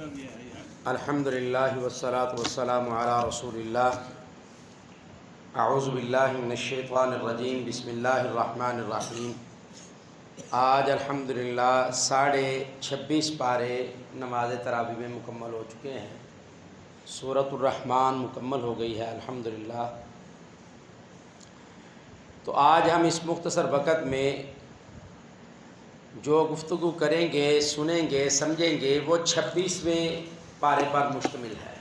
الحمدللہ والصلاة والسلام علی رسول اللہ اعوذ باللہ من الشیطان الرجیم بسم اللہ الرحمن الرحیم۔ آج الحمدللہ 26.5 پارے نماز تراویح میں مکمل ہو چکے ہیں۔ سورۃ الرحمن مکمل ہو گئی ہے الحمدللہ۔ تو آج ہم اس مختصر وقت میں جو گفتگو کریں گے، سنیں گے، سمجھیں گے، وہ 26ویں پارے پر مشتمل ہے۔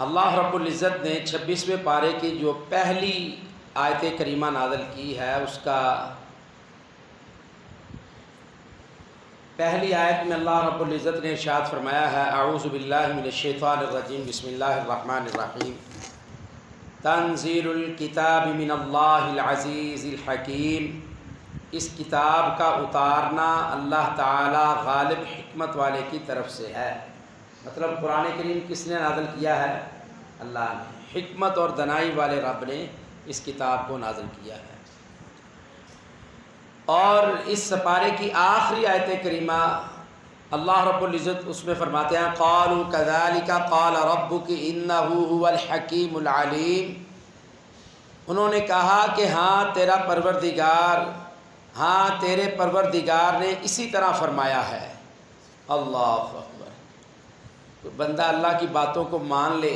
اللہ رب العزت نے 26ویں پارے کی جو پہلی آیت کریمہ نازل کی ہے، اس کا پہلی آیت میں اللہ رب العزت نے ارشاد فرمایا ہے، اعوذ باللہ من الشیطان الرجیم بسم اللہ الرحمن الرحیم، تنزیل الکتاب من اللہ العزیز الحکیم۔ اس کتاب کا اتارنا اللہ تعالی غالب حکمت والے کی طرف سے ہے۔ مطلب قرآن کریم کس نے نازل کیا ہے؟ اللہ نے۔ حکمت اور دانائی والے رب نے اس کتاب کو نازل کیا ہے۔ اور اس سپارے کی آخری آیت کریمہ اللہ رب العزت اس میں فرماتے ہیں، قالوا كذلك قال ربك انه هو الحکیم العلیم۔ انہوں نے کہا کہ تیرے پروردگار نے اسی طرح فرمایا ہے۔ اللہ اکبر۔ بندہ اللہ کی باتوں کو مان لے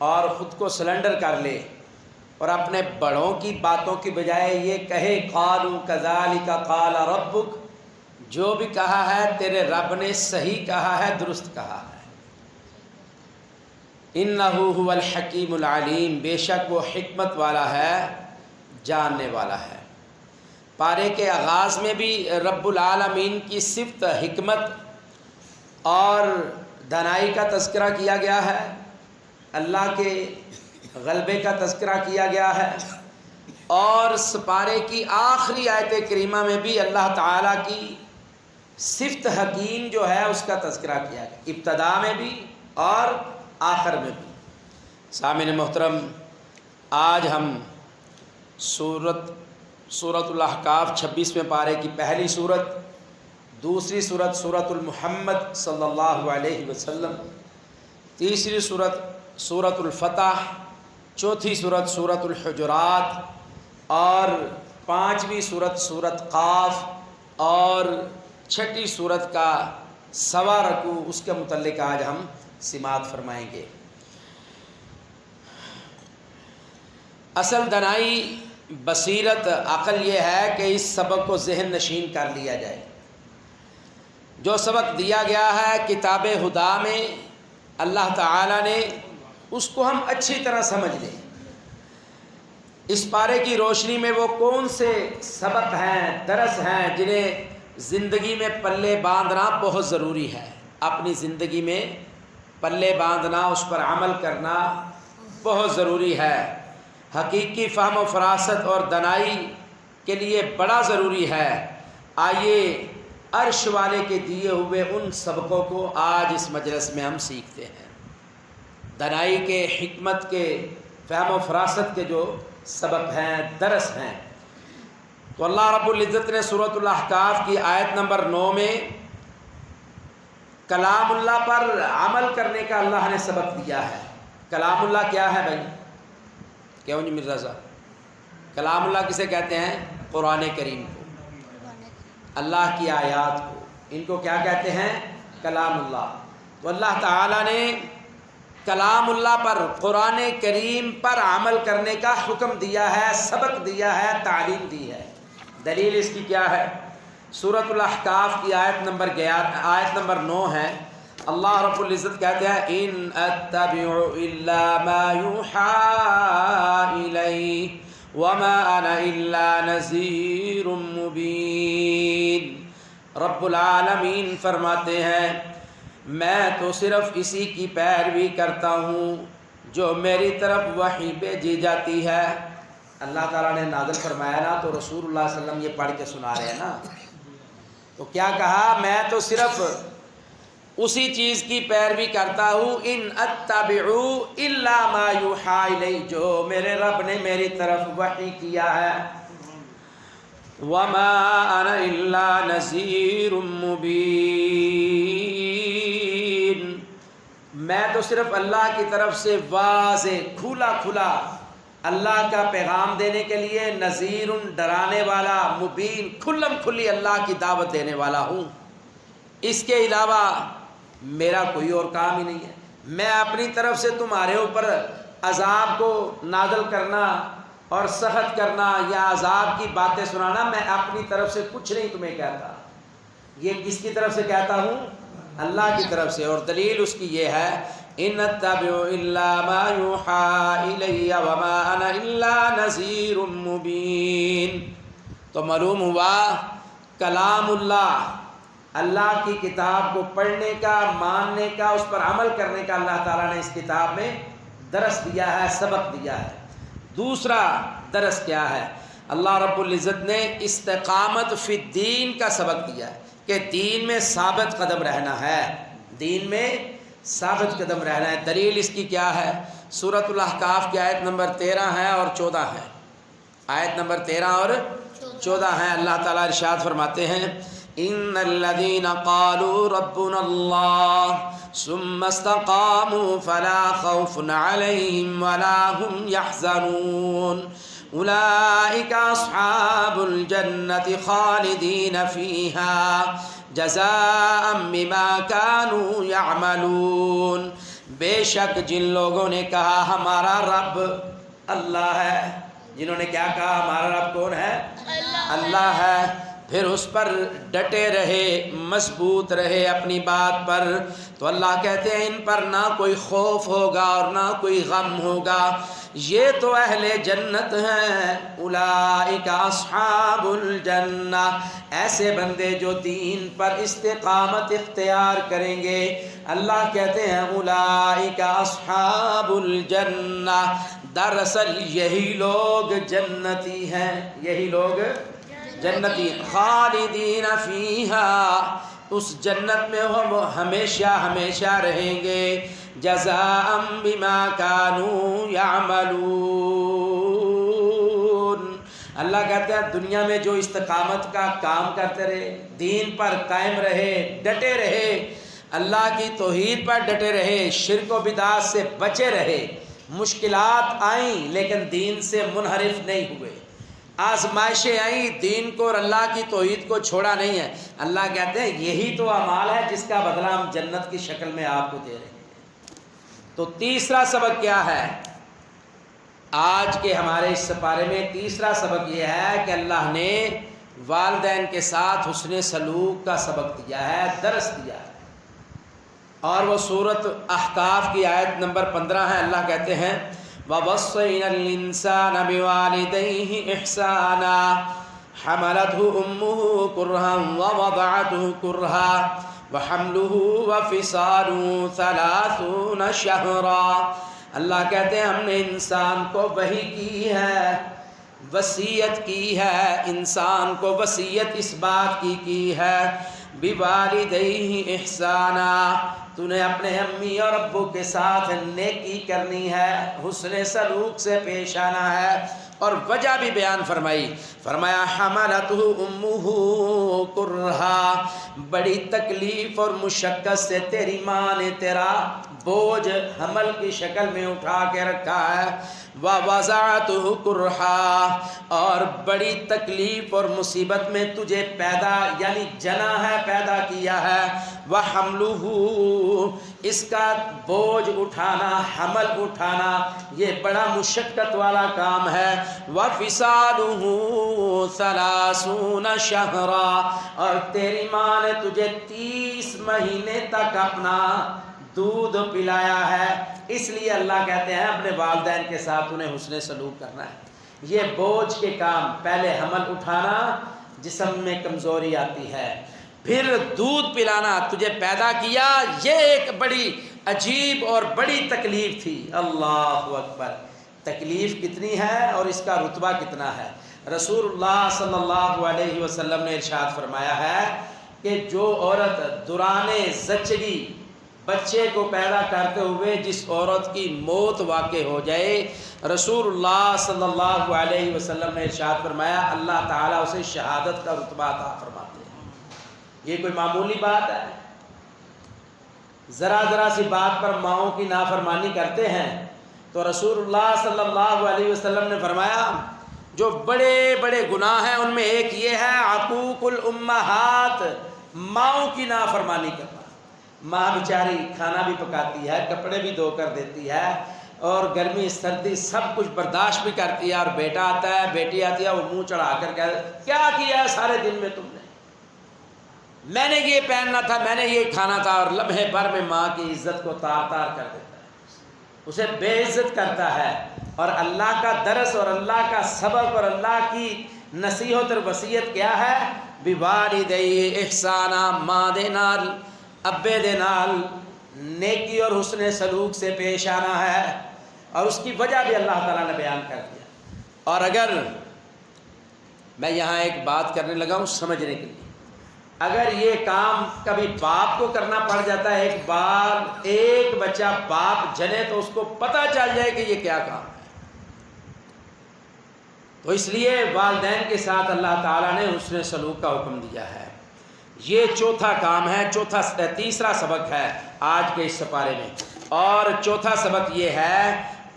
اور خود کو سلنڈر کر لے اور اپنے بڑوں کی باتوں کی بجائے یہ کہے قالوا كذلك قال ربك، جو بھی کہا ہے تیرے رب نے صحیح کہا ہے، درست کہا ہے۔ انہ هو الحکیم العلیم، بے شک وہ حکمت والا ہے، جاننے والا ہے۔ پارے کے آغاز میں بھی رب العالمین کی صفت حکمت اور دانائی کا تذکرہ کیا گیا ہے، اللہ کے غلبے کا تذکرہ کیا گیا ہے، اور سپارے کی آخری آیت کریمہ میں بھی اللہ تعالیٰ کی صفت حکیم جو ہے اس کا تذکرہ کیا گیا، ابتدا میں بھی اور آخر میں بھی۔ سامعین محترم، آج ہم سورۃ الاحقاف 26ویں پارے کی پہلی سورت، دوسری سورت سورۃ المحمد صلی اللہ علیہ وسلم، تیسری سورت سورۃ الفتح، چوتھی سورت سورۃ الحجرات، اور پانچویں سورت سورۃ قاف، اور چھٹی سورت کا سوا رکوع، اس کے متعلق آج ہم سماعت فرمائیں گے۔ اصل دانائی، بصیرت، عقل یہ ہے کہ اس سبق کو ذہن نشین کر لیا جائے۔ جو سبق دیا گیا ہے کتاب خدا میں اللہ تعالیٰ نے، اس کو ہم اچھی طرح سمجھ لیں۔ اس پارے کی روشنی میں وہ کون سے سبق ہیں، درس ہیں، جنہیں زندگی میں پلے باندھنا بہت ضروری ہے۔ اپنی زندگی میں پلے باندھنا، اس پر عمل کرنا بہت ضروری ہے۔ حقیقی فہم و فراست اور دانائی کے لیے بڑا ضروری ہے۔ آئیے عرش والے کے دیے ہوئے ان سبقوں کو آج اس مجلس میں ہم سیکھتے ہیں۔ دانائی کے، حکمت کے، فہم و فراست کے جو سبق ہیں، درس ہیں۔ تو اللہ رب العزت نے سورۃ الاحقاف کی آیت نمبر 9 میں کلام اللہ پر عمل کرنے کا اللہ نے سبق دیا ہے۔ کلام اللہ کیا ہے بھائی؟ کیوں جی مرزا صاحب؟ کلام اللہ کسے کہتے ہیں؟ قرآن کریم کو، اللہ کی آیات کو، ان کو کیا کہتے ہیں؟ کلام اللہ۔ تو اللہ تعالیٰ نے کلام اللہ پر، قرآن کریم پر عمل کرنے کا حکم دیا ہے، سبق دیا ہے، تعلیم دی ہے۔ دلیل اس کی کیا ہے؟ سورۃ الاحقاف کی آیت نمبر 9 ہے۔ اللہ رب العزت کہتے ہیں، ان اتبع الا ما یوحى الی وما انا الا نذیر مبین۔ رب العالمین فرماتے ہیں، میں تو صرف اسی کی پیروی کرتا ہوں جو میری طرف وحی بھیجی جاتی ہے۔ اللہ تعالیٰ نے نازل فرمایا نا، تو رسول اللہ صلی اللہ علیہ وسلم یہ پڑھ کے سنا رہے ہیں نا۔ تو کیا کہا؟ میں تو صرف اسی چیز کی پیروی کرتا ہوں، ان اتبع الا ما یوحى الی، جو میرے رب نے میری طرف وحی کیا ہے۔ وما انا الا نذیر مبین، میں تو صرف اللہ کی طرف سے واضح کھلا کھلا اللہ کا پیغام دینے کے لیے نذیر، ڈرانے والا، مبین، کھلم کھلی اللہ کی دعوت دینے والا ہوں، اس کے علاوہ میرا کوئی اور کام ہی نہیں ہے۔ میں اپنی طرف سے تمہارے اوپر عذاب کو نازل کرنا اور سخت کرنا یا عذاب کی باتیں سنانا، میں اپنی طرف سے کچھ نہیں تمہیں کہتا، یہ کس کی طرف سے کہتا ہوں؟ اللہ کی طرف سے۔ اور دلیل اس کی یہ ہے ان اتبع الا ما یوحى الی وما انا الا نذیر مبین۔ تو معلوم ہوا کلام اللہ کی کتاب کو پڑھنے کا، ماننے کا، اس پر عمل کرنے کا اللہ تعالیٰ نے اس کتاب میں درس دیا ہے، سبق دیا ہے۔ دوسرا درس کیا ہے؟ اللہ رب العزت نے استقامت فی الدین کا سبق دیا ہے کہ دین میں ثابت قدم رہنا ہے، دین میں ثابت قدم رہنا ہے۔ دلیل اس کی کیا ہے؟ سورۃ الاحقاف کی آیت نمبر 13 ہے اور 14 ہے، آیت نمبر 13 اور 14 ہے۔ اللہ تعالیٰ ارشاد فرماتے ہیں ان الذين قالوا ربنا الله ثم استقاموا فلا خوف عليهم ولا هم يحزنون اولئك اصحاب الجنة خالدين فيها جزاء بما كانوا يعملون۔ بے شک جن لوگوں نے کہا ہمارا رب اللہ ہے، جنہوں نے کیا کہا؟ ہمارا رب کون ہے؟ اللہ ہے، پھر اس پر ڈٹے رہے، مضبوط رہے اپنی بات پر، تو اللہ کہتے ہیں ان پر نہ کوئی خوف ہوگا اور نہ کوئی غم ہوگا، یہ تو اہل جنت ہیں۔ اولئک اصحاب الجنہ، ایسے بندے جو دین پر استقامت اختیار کریں گے، اللہ کہتے ہیں اولئک اصحاب الجنہ، دراصل یہی لوگ جنتی ہیں، یہی لوگ جنتی، خالدین فیہا، اس جنت میں وہ ہمیشہ ہمیشہ رہیں گے، جزاء بما کانوا یعملون۔ اللہ کہتے ہیں دنیا میں جو استقامت کا کام کرتے رہے، دین پر قائم رہے، ڈٹے رہے، اللہ کی توحید پر ڈٹے رہے، شرک و بدعات سے بچے رہے، مشکلات آئیں لیکن دین سے منحرف نہیں ہوئے، آزمائشیں آئیں، دین کو اور اللہ کی توحید کو چھوڑا نہیں ہے، اللہ کہتے ہیں یہی تو اعمال ہے جس کا بدلہ ہم جنت کی شکل میں آپ کو دے رہے ہیں۔ تو تیسرا سبق کیا ہے آج کے ہمارے اس سپارے میں؟ تیسرا سبق یہ ہے کہ اللہ نے والدین کے ساتھ حسن سلوک کا سبق دیا ہے، درس دیا ہے، اور وہ سورۃ احقاف کی آیت نمبر 15 ہے۔ اللہ کہتے ہیں وَوَصَّيْنَا الْإِنسَانَ بِوَالِدَيْهِ إِحْسَانًا حَمَلَتْهُ أُمُّهُ كُرْهًا وَوَضَعَتْهُ كُرْهًا وَحَمْلُهُ وَفِصَالُهُ 30 شَهْرًا۔ اللہ کہتے ہیں ہم نے انسان کو وحی کی ہے، وصیت کی ہے، انسان کو وصیت اس بات کی ہے بِوَالِدَيْهِ إِحْسَانًا، تو نے اپنے امی اور ابو کے ساتھ نیکی کرنی ہے، حسن سلوک سے پیش آنا ہے، اور وجہ بھی بیان فرمائی، فرمایا حملتہ امہ کرہا، بڑی تکلیف اور مشقت سے تیری ماں نے تیرا بوجھ حمل کی شکل میں اٹھا کے رکھا ہے، وَوَضَعَتْهُ كُرْحًا، اور بڑی تکلیف اور مصیبت میں تجھے پیدا یعنی جنا ہے، پیدا کیا ہے، وَحَمْلُهُ، اس کا بوجھ اٹھانا، حمل اٹھانا یہ بڑا مشقت والا کام ہے، وَفِصَالُهُ 30 شَهْرًا، اور تیری ماں نے تجھے 30 مہینے تک اپنا دودھ پلایا ہے، اس لیے اللہ کہتے ہیں اپنے والدین کے ساتھ انہیں حسن سلوک کرنا ہے۔ یہ بوجھ کے کام، پہلے حمل اٹھانا، جسم میں کمزوری آتی ہے، پھر دودھ پلانا، تجھے پیدا کیا، یہ ایک بڑی عجیب اور بڑی تکلیف تھی۔ اللہ اکبر، تکلیف کتنی ہے اور اس کا رتبہ کتنا ہے۔ رسول اللہ صلی اللہ علیہ وسلم نے ارشاد فرمایا ہے کہ جو عورت دوران زچگی بچے کو پیدا کرتے ہوئے جس عورت کی موت واقع ہو جائے، رسول اللہ صلی اللہ علیہ وسلم نے ارشاد فرمایا اللہ تعالیٰ اسے شہادت کا رتبہ عطا فرماتے ہیں۔ یہ کوئی معمولی بات ہے؟ ذرا سی بات پر ماؤں کی نافرمانی کرتے ہیں تو رسول اللہ صلی اللہ علیہ وسلم نے فرمایا جو بڑے بڑے گناہ ہیں ان میں ایک یہ ہے عقوق الامہات، ماؤں کی نافرمانی کرنا۔ ماں بیچاری کھانا بھی پکاتی ہے، کپڑے بھی دھو کر دیتی ہے، اور گرمی سردی سب کچھ برداشت بھی کرتی ہے، اور بیٹا آتا ہے بیٹی آتی ہے وہ منہ چڑھا کر کیا کیا ہے سارے دن میں تم نے، میں نے یہ پہننا تھا، میں نے یہ کھانا تھا، اور لمحے بھر میں ماں کی عزت کو تار تار کر دیتا ہے، اسے بے عزت کرتا ہے۔ اور اللہ کا درس اور اللہ کا سبق اور اللہ کی نصیحت اور وصیت کیا ہے؟ بِوَالِدَيْهِ احسانہ، ماں دے نال ابے دے نال نیکی اور حسن سلوک سے پیش آنا ہے، اور اس کی وجہ بھی اللہ تعالیٰ نے بیان کر دیا۔ اور اگر میں یہاں ایک بات کرنے لگا ہوں سمجھنے کے لیے، اگر یہ کام کبھی باپ کو کرنا پڑ جاتا ہے، ایک بچہ باپ جنے تو اس کو پتہ چل جائے کہ یہ کیا کام ہے، تو اس لیے والدین کے ساتھ اللہ تعالیٰ نے حسن سلوک کا حکم دیا ہے۔ یہ چوتھا کام ہے، تیسرا سبق ہے آج کے اس سپارے میں، اور چوتھا سبق یہ ہے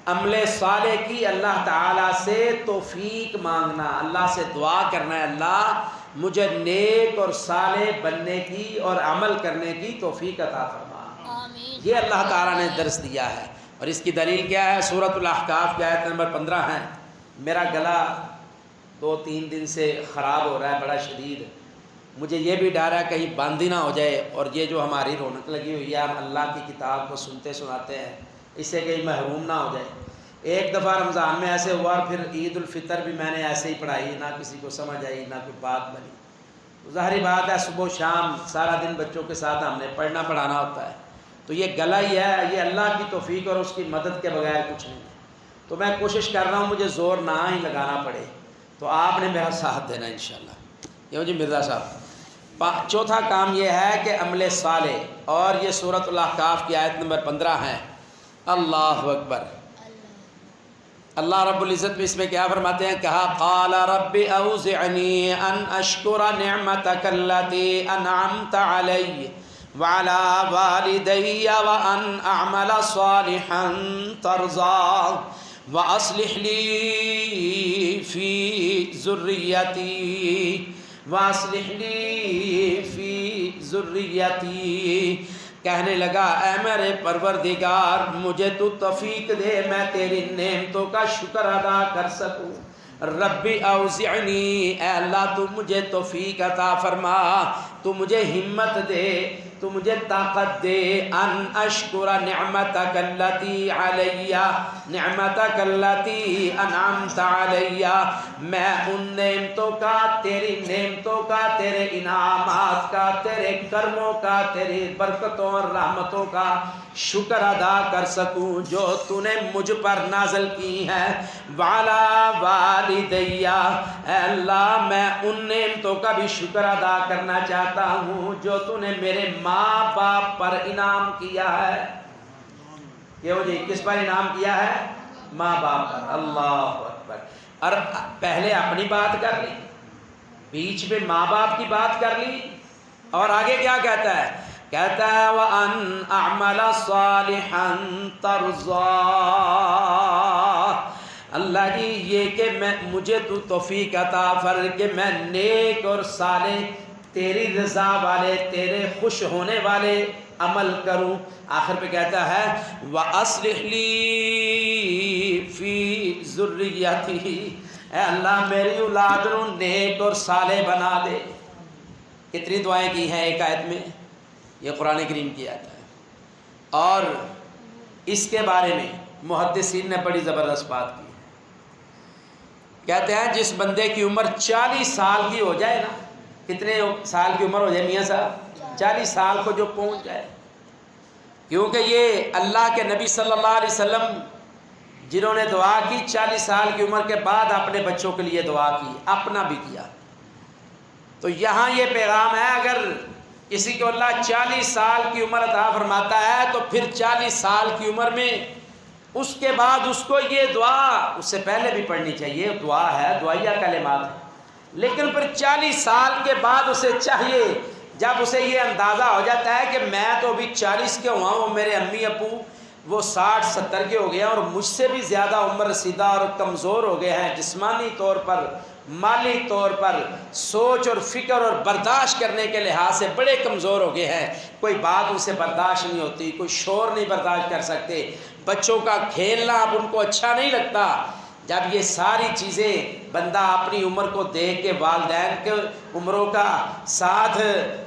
عمل صالح کی اللہ تعالیٰ سے توفیق مانگنا، اللہ سے دعا کرنا ہے اللہ مجھے نیک اور صالح بننے کی اور عمل کرنے کی توفیق عطا فرما۔ آمین۔ یہ اللہ تعالیٰ نے درس دیا ہے، اور اس کی دلیل کیا ہے؟ سورۃ الاحقاف کی آیت نمبر 15 ہے۔ میرا گلا 2-3 دن سے خراب ہو رہا ہے بڑا شدید، مجھے یہ بھی ڈر ہے کہیں بند ہی نہ ہو جائے، اور یہ جو ہماری رونق لگی ہوئی ہے ہم اللہ کی کتاب کو سنتے سناتے ہیں، اس سے کہیں محروم نہ ہو جائے۔ ایک دفعہ رمضان میں ایسے ہوا، پھر عید الفطر بھی میں نے ایسے ہی پڑھائی، نہ کسی کو سمجھ آئی نہ کوئی بات بنی۔ ظاہری بات ہے صبح و شام سارا دن بچوں کے ساتھ ہم نے پڑھنا پڑھانا ہوتا ہے، تو یہ گلا ہی ہے، یہ اللہ کی توفیق اور اس کی مدد کے بغیر کچھ نہیں ہے۔ تو میں کوشش کر رہا ہوں مجھے زور نہ ہی لگانا پڑے، تو آپ نے میرا ساتھ دینا انشاءاللہ۔ یہ مجھے مرزا صاحب، چوتھا کام یہ ہے کہ عمل صالح، اور یہ سورۃ الاحقاف کی آیت نمبر 15 ہے۔ اللہ اکبر۔ اللہ رب العزت بھی اس میں کیا فرماتے ہیں؟ کہا قال رب اوزعنی ان اشکر نعمتک التی انعمت علی وعلی والدی وان اعمل صالحا ترضاه وَأَصْلِحْ لِي فِي ذُرِّيَّتِي کہنے لگا اے میرے پروردگار مجھے تو توفیق دے میں تیری نعمتوں کا شکر ادا کر سکوں۔ ربی اوزعنی، اے اللہ تو مجھے توفیق عطا فرما، تو مجھے ہمت دے، تو مجھے طاقت دے، ان اشکر نعمتک التی علی، نعمتک التی انعمت علی، میں ان نعمتوں کا، تیری نعمتوں کا، تیرے انعامات کا، تیرے کرموں کا، تیری برکتوں اور رحمتوں کا شکر ادا کر سکوں جو تو نے مجھ پر نازل کی ہیں۔ وعلی والدیہ، اے اللہ میں ان نعمتوں کا بھی شکر ادا کرنا چاہتا ہوں جو تو نے میرے ماں باپ پر انعام کیا ہے۔ کیوں جی کس پر انعام کیا ہے؟ ماں باپ پر۔ اللہ اکبر۔ اور پہلے اپنی بات کر لی، بیچ میں ماں باپ کی بات کر لی، اور آگے کیا کہتا ہے؟ کہتا ہے وَأَنْ أَعْمَلَ صَالِحًا تَرْضَاهُ، اللہ جی یہ کہ مجھے تو توفیق عطا فر کہ میں نیک اور صالح تیری رضا والے، تیرے خوش ہونے والے عمل کروں۔ آخر پہ کہتا ہے وَأَصْلِحْ لِي فِي ذُرِّيَّتِهِ، اے اللہ میری اولاد نو نیک اور صالح بنا دے۔ کتنی دعائیں کی ہیں ایک آیت میں؟ یہ قرآن کریم کی آیت ہے، اور اس کے بارے میں محدثین نے بڑی زبردست بات کی ہے۔ کہتے ہیں جس بندے کی عمر 40 سال کی ہو جائے نا، کتنے سال کی عمر ہو جائے میاں صاحب؟ 40 سال کو جو پہنچ جائے، کیونکہ یہ اللہ کے نبی صلی اللہ علیہ وسلم جنہوں نے دعا کی 40 سال کی عمر کے بعد اپنے بچوں کے لیے دعا کی، اپنا بھی کیا۔ تو یہاں یہ پیغام ہے اگر کسی کو اللہ 40 سال کی عمر عطا فرماتا ہے تو پھر 40 سال کی عمر میں اس کے بعد اس کو یہ دعا اس سے پہلے بھی پڑھنی چاہیے، دعا ہے، دعائیہ کلمات ہے، لیکن پھر 40 سال کے بعد اسے چاہیے، جب اسے یہ اندازہ ہو جاتا ہے کہ میں تو ابھی 40 کے ہوا ہوں، میرے امی ابو وہ 60-70 کے ہو گئے ہیں اور مجھ سے بھی زیادہ عمر رسیدہ اور کمزور ہو گئے ہیں، جسمانی طور پر، مالی طور پر، سوچ اور فکر اور برداشت کرنے کے لحاظ سے بڑے کمزور ہو گئے ہیں، کوئی بات ان سے برداشت نہیں ہوتی، کوئی شور نہیں برداشت کر سکتے، بچوں کا کھیلنا اب ان کو اچھا نہیں لگتا۔ جب یہ ساری چیزیں بندہ اپنی عمر کو دیکھ کے والدین کے عمروں کا ساتھ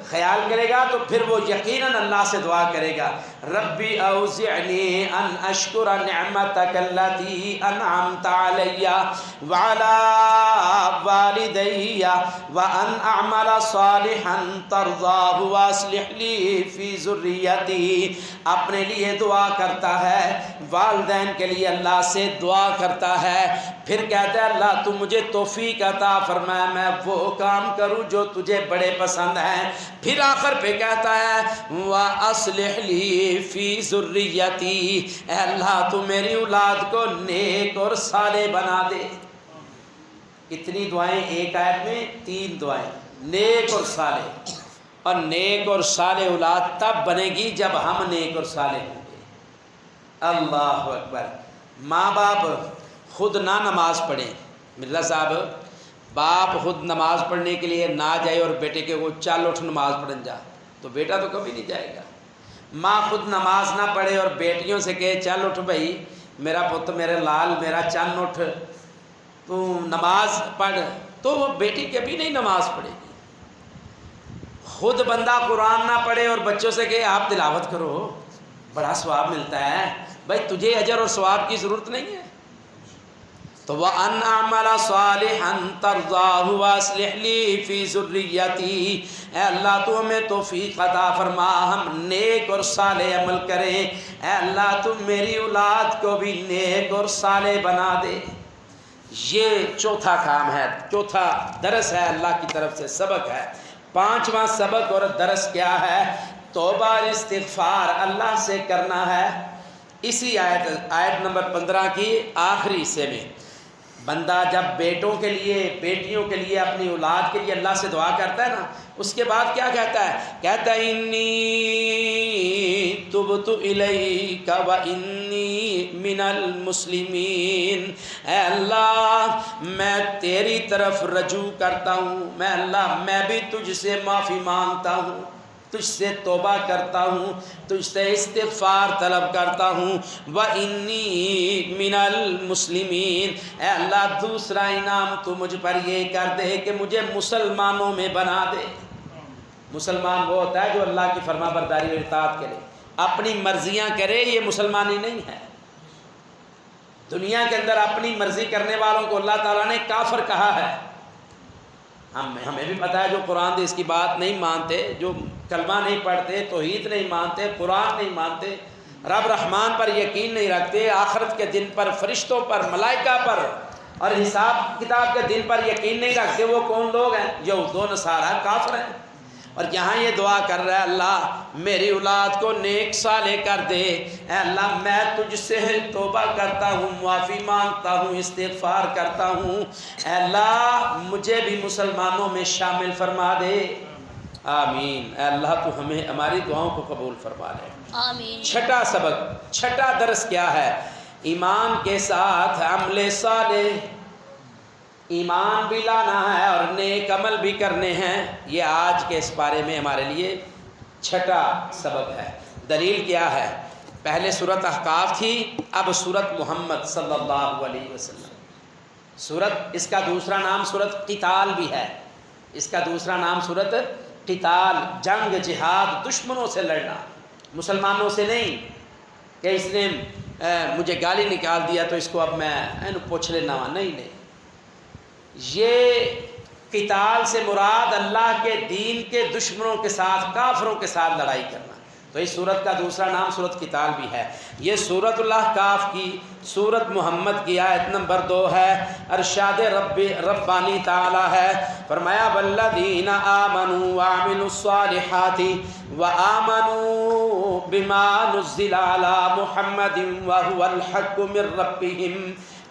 خیال کرے گا تو پھر وہ یقیناً اللہ سے دعا کرے گا، ربی اوزعنی ان اشکر نعمتک التی انعمت علی وعلی والدی وان اعمل صالحا ترضاہ واصلح لی فی ذریتی۔ اپنے لیے دعا کرتا ہے، والدین کے لیے اللہ سے دعا کرتا ہے، پھر کہتا ہے اللہ تو مجھے توفیق عطا فرما میں وہ کام کروں جو تجھے بڑے پسند ہیں، پھر آخر پہ کہتا ہے وَأَصْلِحْ لِي فِي ذُرِّيَّتِي، اے اللہ تو میری اولاد کو نیک اور صالح بنا دے۔ کتنی دعائیں ایک آیت میں؟ 3 دعائیں، نیک اور صالح، اور نیک اور صالح اولاد تب بنے گی جب ہم نیک اور صالح ہوں گے۔ اللہ اکبر۔ ماں باپ خود نہ نماز پڑھیں، مرزا صاحب باپ خود نماز پڑھنے کے لیے نہ جائے اور بیٹے کے وہ چل اٹھ نماز پڑھن جا تو بیٹا تو کبھی نہیں جائے گا۔ ماں خود نماز نہ پڑھے اور بیٹیوں سے کہے چل اٹھ بھائی میرا پت میرے لال میرا چن اٹھ تو نماز پڑھ، تو وہ بیٹی کبھی نہیں نماز پڑھے گی۔ خود بندہ قرآن نہ پڑھے اور بچوں سے کہے آپ تلاوت کرو بڑا ثواب ملتا ہے، بھائی تجھے اجر اور ثواب کی ضرورت نہیں ہے۔ تو وَأَنْ أَعْمَلَ صَالِحًا تَرْضَاهُ وَأَصْلِحْ لِي فِي ذُرِّيَّتِي، اے اللہ تو ہمیں توفیق عطا فرما ہم نیک اور صالح عمل کریں، اے اللہ تم میری اولاد کو بھی نیک اور صالح بنا دے۔ یہ چوتھا کام ہے، چوتھا درس ہے، اللہ کی طرف سے سبق ہے۔ 5واں سبق اور درس کیا ہے؟ توبہ اور استغفار اللہ سے کرنا ہے۔ اسی آیت نمبر 15 کی آخری حصے میں بندہ جب بیٹوں کے لیے بیٹیوں کے لیے اپنی اولاد کے لیے اللہ سے دعا کرتا ہے نا، اس کے بعد کیا کہتا ہے؟ کہتا ہے انی تبت الیک وانی من المسلمین، اے اللہ میں تیری طرف رجوع کرتا ہوں، میں اللہ میں بھی تجھ سے معافی مانگتا ہوں، تجھ سے توبہ کرتا ہوں، تجھ سے استغفار طلب کرتا ہوں، وَإِنِّي مِنَ الْمُسْلِمِينَ، اے اللہ دوسرا انعام تو مجھ پر یہ کر دے کہ مجھے مسلمانوں میں بنا دے۔ مسلمان وہ ہوتا ہے جو اللہ کی فرما برداری اور اطاعت کرے، اپنی مرضیاں کرے، یہ مسلمانی نہیں ہے۔ دنیا کے اندر اپنی مرضی کرنے والوں کو اللہ تعالیٰ نے کافر کہا ہے۔ ہمیں بھی پتہ ہے جو قرآن اس کی بات نہیں مانتے، جو کلمہ نہیں پڑھتے، توحید نہیں مانتے، قرآن نہیں مانتے، رب رحمان پر یقین نہیں رکھتے، آخرت کے دن پر، فرشتوں پر، ملائکہ پر اور حساب کتاب کے دن پر یقین نہیں رکھتے، وہ کون لوگ ہیں؟ یہود و نصارہ، کافر ہیں۔ اور یہاں یہ دعا کر رہا ہے اللہ میری اولاد کو نیک صالح کر دے، اے اللہ میں تجھ سے توبہ کرتا ہوں، معافی مانگتا ہوں، استغفار کرتا ہوں، اے اللہ مجھے بھی مسلمانوں میں شامل فرما دے، آمین۔ اے اللہ تو ہمیں ہماری دعاؤں کو قبول فرما لے، آمین۔ چھٹا سبق، چھٹا درس کیا ہے؟ ایمان کے ساتھ عمل صالح، ایمان بھی لانا ہے اور نیک عمل بھی کرنے ہیں، یہ آج کے اس بارے میں ہمارے لیے چھٹا سبق ہے۔ دلیل کیا ہے؟ پہلے سورۃ احقاف تھی، اب سورۃ محمد صلی اللہ علیہ وسلم۔ سورۃ اس کا دوسرا نام سورۃ قتال بھی ہے، اس کا دوسرا نام سورۃ قتال، جنگ، جہاد، دشمنوں سے لڑنا، مسلمانوں سے نہیں کہ اس نے مجھے گالی نکال دیا تو اس کو اب میں پوچھ لینا، نہیں۔ یہ قتال سے مراد اللہ کے دین کے دشمنوں کے ساتھ، کافروں کے ساتھ لڑائی کرنا، تو اس صورت کا دوسرا نام صورت قتال بھی ہے۔ یہ سورۃ الاحقاف کی سورت محمد کی آیت نمبر 2 ہے۔ ارشاد ربانی تعالی ہے، فرمایا والذین آمنوا وعملوا الصالحات وآمنوا بما نزل علی محمد وهو الحق من ربهم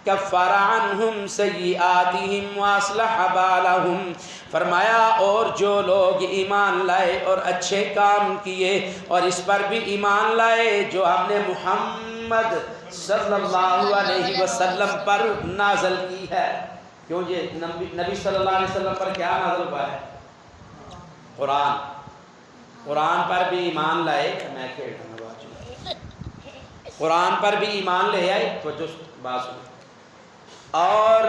کفر عنہم سیئاتہم واصلح بالہم۔ فرمایا اور جو لوگ ایمان لائے اور اچھے کام کیے اور اس پر بھی ایمان لائے جو ہم نے محمد صلی اللہ علیہ وسلم پر نازل کی ہے۔ کیوں یہ نبی صلی اللہ علیہ وسلم پر کیا نازل ہوا ہے؟ قرآن۔ قرآن پر بھی ایمان لائے، میں کہہ رہا ہوں قرآن پر بھی ایمان لے آئے تو جو بات سنو اور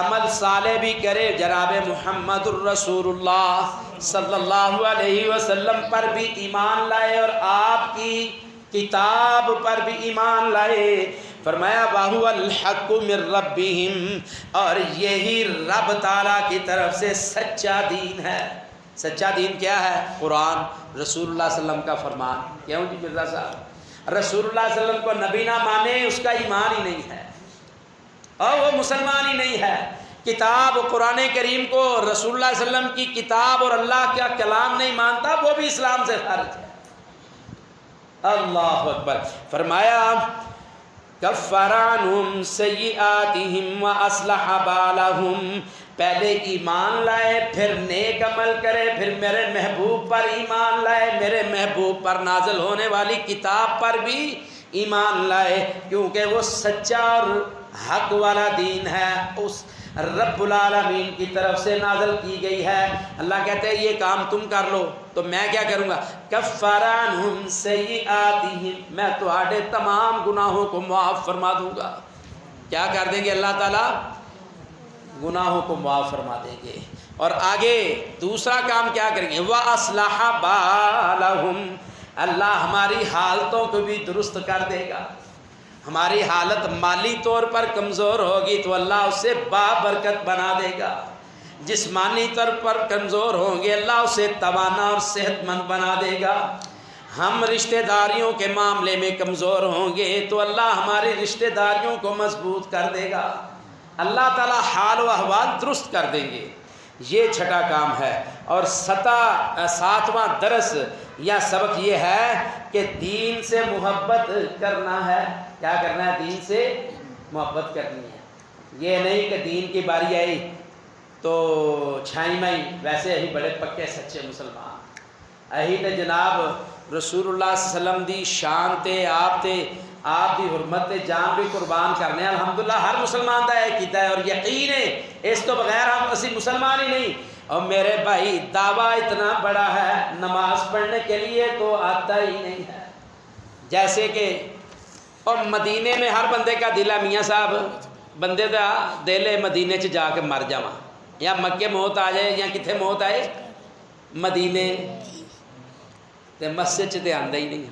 عمل صالح بھی کرے، جناب محمد الرسول اللہ صلی اللہ علیہ وسلم پر بھی ایمان لائے اور آپ کی کتاب پر بھی ایمان لائے۔ فرمایا وَهُوَ الْحَقُّ مِن رَبِّهِمْ، اور یہی رب تعالیٰ کی طرف سے سچا دین ہے۔ سچا دین کیا ہے؟ قرآن، رسول اللہ صلی اللہ علیہ وسلم کا فرمان۔ کیوں جی مرزا صاحب؟ رسول اللہ صلی اللہ علیہ وسلم کو نبی نہ مانے اس کا ایمان ہی نہیں ہے اور وہ مسلمان ہی نہیں ہے۔ کتاب قرآن کریم کو، رسول اللہ صلی اللہ علیہ وسلم کی کتاب اور اللہ کا کلام نہیں مانتا، وہ بھی اسلام سے خارج ہے۔ اللہ اکبر۔ فرمایا کفر عنہم سیئاتہم واصلح بالہم، پہلے ایمان لائے پھر نیک عمل کرے، پھر میرے محبوب پر ایمان لائے، میرے محبوب پر نازل ہونے والی کتاب پر بھی ایمان لائے، کیونکہ وہ سچا اور حق والا دین ہے، اس رب العالمین کی طرف سے نازل کی گئی ہے۔ اللہ کہتے ہیں یہ کام تم کر لو تو میں کیا کروں گا؟ کفر عنہم سیئاتہم، میں تمہارے تمام گناہوں کو معاف فرما دوں گا۔ کیا کر دیں گے اللہ تعالیٰ؟ گناہوں کو معاف فرما دیں گے۔ اور آگے دوسرا کام کیا کریں گے؟ وَأَصْلَحَ بَالَهُمْ، اللہ ہماری حالتوں کو بھی درست کر دے گا۔ ہماری حالت مالی طور پر کمزور ہوگی تو اللہ اسے بابرکت بنا دے گا، جسمانی طور پر کمزور ہوں گے اللہ اسے توانا اور صحت مند بنا دے گا، ہم رشتہ داریوں کے معاملے میں کمزور ہوں گے تو اللہ ہماری رشتہ داریوں کو مضبوط کر دے گا، اللہ تعالیٰ حال و احوال درست کر دیں گے۔ یہ چھٹا کام ہے۔ اور ساتواں درس یا سبق یہ ہے کہ دین سے محبت کرنا ہے۔ کیا کرنا ہے؟ دین سے محبت کرنی ہے۔ یہ نہیں کہ دین کی باری آئی تو چھائی مائی، ویسے ہی بڑے پکے سچے مسلمان اہی تے جناب رسول اللہ صلی اللہ علیہ وسلم دی شان تے آپ دی حرمت تے جان بھی قربان کرنے۔ الحمدللہ ہر مسلمان دا ہے کیتا ہے اور یقین ہے اس تو بغیر ہم اسی مسلمان ہی نہیں۔ اور میرے بھائی دعویٰ اتنا بڑا ہے، نماز پڑھنے کے لیے تو آتا ہی نہیں ہے۔ جیسے کہ اور مدینے میں ہر بندے کا دل ہے میاں صاحب، بندے دا دل ہے مدینے چ جا کے مر جاواں، یا مکے موت آ جائے یا کتنے موت آئے مدینے تے مسجد چ تے آندا ہی نہیں،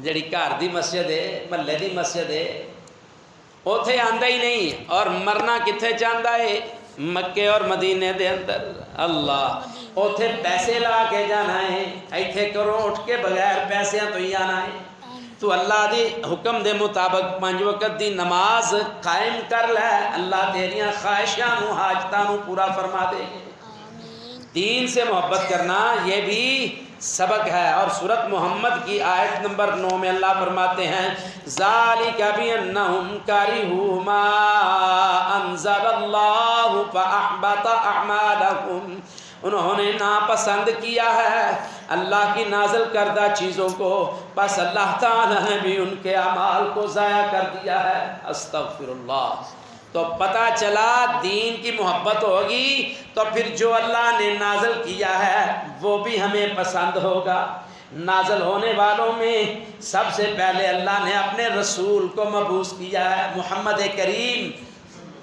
جڑی گھر دی مسجد ہے محلے دی مسجد ہے اوتھے آندا ہی نہیں، اور مرنا کتنے چاہتا ہے؟ مکے اور مدینے دے اندر۔ اللہ اوتھے پیسے لا کے جانا ہے، ایتھے کرو اٹھ کے بغیر پیسیاں تو ہی آنا ہے۔ تو اللہ دی حکم دے مطابق 5 وقت دی نماز قائم کر لے، اللہ تیریاں خواہشاں نو حاجتاں نو پورا فرما دے گے۔ دین سے محبت کرنا یہ بھی سبق ہے۔ اور سورت محمد کی آیت نمبر 9 میں اللہ فرماتے ہیں ذالک بانہم کرہوا ما انزل اللہ فاحبط اعمالہم، انہوں نے ناپسند کیا ہے اللہ کی نازل کردہ چیزوں کو، بس اللہ تعالیٰ نے بھی ان کے اعمال کو ضائع کر دیا ہے۔ استغفر اللہ۔ تو پتہ چلا دین کی محبت ہوگی تو پھر جو اللہ نے نازل کیا ہے وہ بھی ہمیں پسند ہوگا۔ نازل ہونے والوں میں سب سے پہلے اللہ نے اپنے رسول کو مبعوث کیا ہے، محمد کریم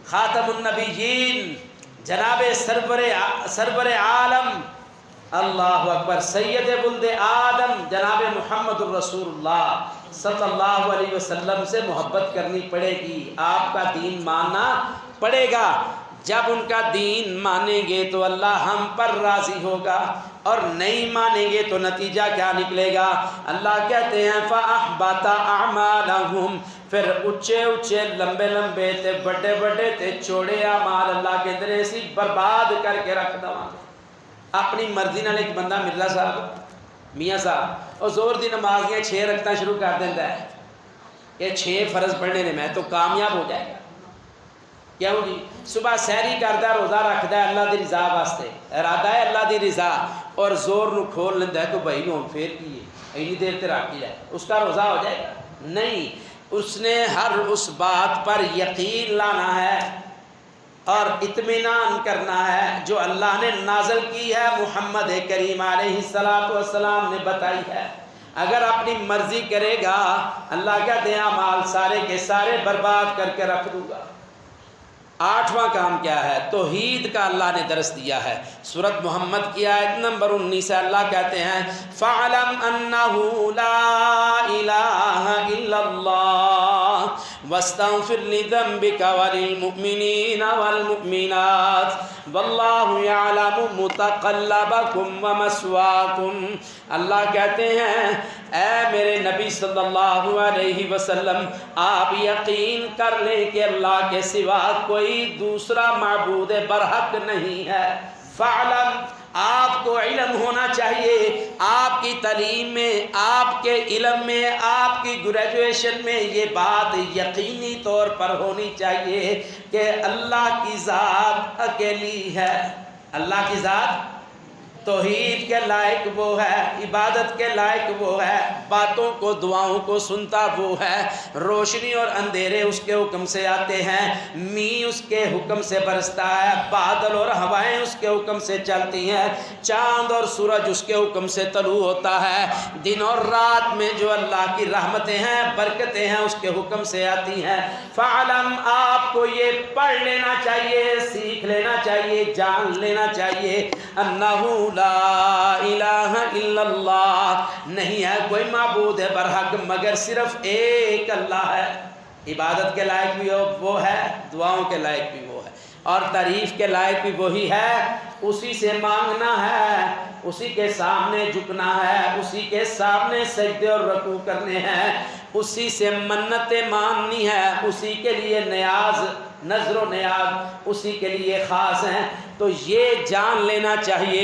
خاتم النبیین، جناب سرور عالم، اللہ اکبر، سید ولد آدم جناب محمد الرسول اللہ صلی اللہ علیہ وسلم سے محبت کرنی پڑے گی، آپ کا دین ماننا پڑے گا۔ جب ان کا دین مانیں گے تو اللہ ہم پر راضی ہوگا اور نہیں مانیں گے تو نتیجہ کیا نکلے گا؟ اللہ کہتے ہیں فَأَحْبَطَ أَعْمَالَهُمْ، پھر اونچے اونچے لمبے لمبے تے بڑے بڑے تے چوڑے اعمال اللہ کے اندر ایسی برباد کر کے رکھ دوا۔ اپنی مرضی نال ایک بندہ مرزا صاحب میاں صاحب اور زور دی نماز دیا 6 رکعتاں شروع کر دیتا ہے کہ 6 فرض پڑھنے نے میں تو کامیاب ہو جائے گا۔ کیوں جی؟ صبح سحری کرتا روزہ رکھتا ہے اللہ دی رضا واسطے، ارادہ ہے اللہ دی رضا، اور زور نو کھول لینا ہے تو بھائی نو پھر کی ہے اینی دیر تے رکھ لیا اس کا روزہ ہو جائے گا؟ نہیں، اس نے ہر اس بات پر یقین لانا ہے اور اطمینان کرنا ہے جو اللہ نے نازل کی ہے، محمد کریم علیہ السلام نے بتائی ہے۔ اگر اپنی مرضی کرے گا اللہ کہتے ہیں اعمال سارے کے سارے برباد کر کے رکھ دوں گا۔ 8واں کام کیا ہے؟ توحید کا اللہ نے درس دیا ہے۔ سورۃ محمد کی آیت نمبر 19 اللہ کہتے ہیں فَعْلَمْ أَنَّهُ لَا إِلَهَ إِلَّا اللَّهُ وَاسْتَغْفِرْ لِذَنبِكَ وَلِلْمُؤْمِنِينَ وَالْمُؤْمِنَاتِ وَاللَّهُ يَعْلَمُ مُتَقَلَّبَكُمْ وَمَثْوَاكُمْ۔ اللہ کہتے ہیں اے میرے نبی صلی اللہ علیہ وسلم، آپ یقین کر لیں کہ اللہ کے سوا کوئی دوسرا معبود برحق نہیں ہے۔ فعلم، آپ کو علم ہونا چاہیے، آپ کی تعلیم میں، آپ کے علم میں، آپ کی گریجویشن میں یہ بات یقینی طور پر ہونی چاہیے کہ اللہ کی ذات اکیلی ہے۔ اللہ کی ذات توحید کے لائق وہ ہے، عبادت کے لائق وہ ہے، باتوں کو دعاؤں کو سنتا وہ ہے، روشنی اور اندھیرے اس کے حکم سے آتے ہیں، می اس کے حکم سے برستا ہے، بادل اور ہوائیں اس کے حکم سے چلتی ہیں، چاند اور سورج اس کے حکم سے طلوع ہوتا ہے، دن اور رات میں جو اللہ کی رحمتیں ہیں برکتیں ہیں اس کے حکم سے آتی ہیں۔ فعلم، آپ کو یہ پڑھ لینا چاہیے، سیکھ لینا چاہیے، جان لینا چاہیے، انہو لا الہ الا اللہ، نہیں ہے کوئی معبود ہے برحق مگر صرف ایک اللہ ہے۔ عبادت کے لائق بھی وہ ہے، دعاؤں کے لائق بھی وہ ہے، اور تعریف کے لائق بھی وہی ہے۔ اسی سے مانگنا ہے، اسی کے سامنے جھکنا ہے، اسی کے سامنے سجدے اور رکوع کرنے ہیں، اسی سے منتیں ماننی ہے، اسی کے لیے نیاز، نظر و نیاز اسی کے لیے خاص ہیں۔ تو یہ جان لینا چاہیے،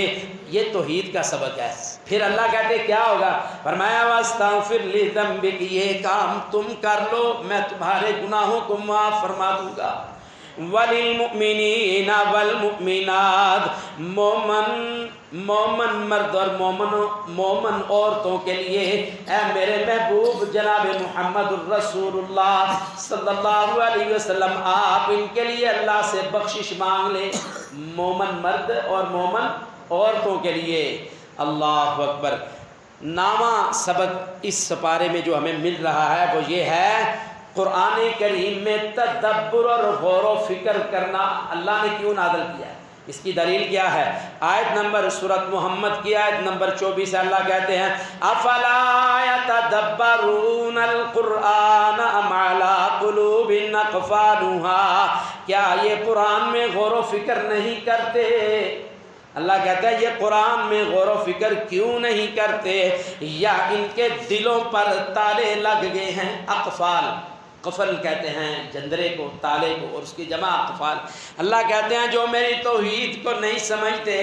یہ توحید کا سبق ہے۔ پھر اللہ کہتے کیا ہوگا؟ فرمایا وَاسْتَغْفِرْ لِذَنبِكَ، یہ کام تم کر لو میں تمہارے گناہوں کو معاف فرما دوں گا۔ وَلِلْمُؤْمِنِينَ وَالْمُؤْمِنَاتِ، مومن مرد اور مومن عورتوں کے لیے اے میرے محبوب جناب محمد الرسول اللہ صلی اللہ علیہ وسلم، آپ ان کے لیے اللہ سے بخشش مانگ لیں، مومن مرد اور مومن عورتوں کے لیے۔ اللہ اکبر۔ 9واں سبق اس سپارے میں جو ہمیں مل رہا ہے وہ یہ ہے قرآن کریم میں تدبر اور غور و فکر کرنا اللہ نے کیوں نازل کیا ہے۔ اس کی دلیل کیا ہے؟ آیت نمبر سورۃ محمد کی آیت نمبر 24 اللہ کہتے ہیں افلا یتدبرون القرآن ام علی قلوب اقفالها، کیا یہ قرآن میں غور و فکر نہیں کرتے؟ اللہ کہتا ہے یہ قرآن میں غور و فکر کیوں نہیں کرتے، یا ان کے دلوں پر تالے لگ گئے ہیں۔ اقفال، قفل کہتے ہیں جندرے کو، تالے کو، اور اس کی جمع اقفال۔ اللہ کہتے ہیں جو میری توحید کو نہیں سمجھتے،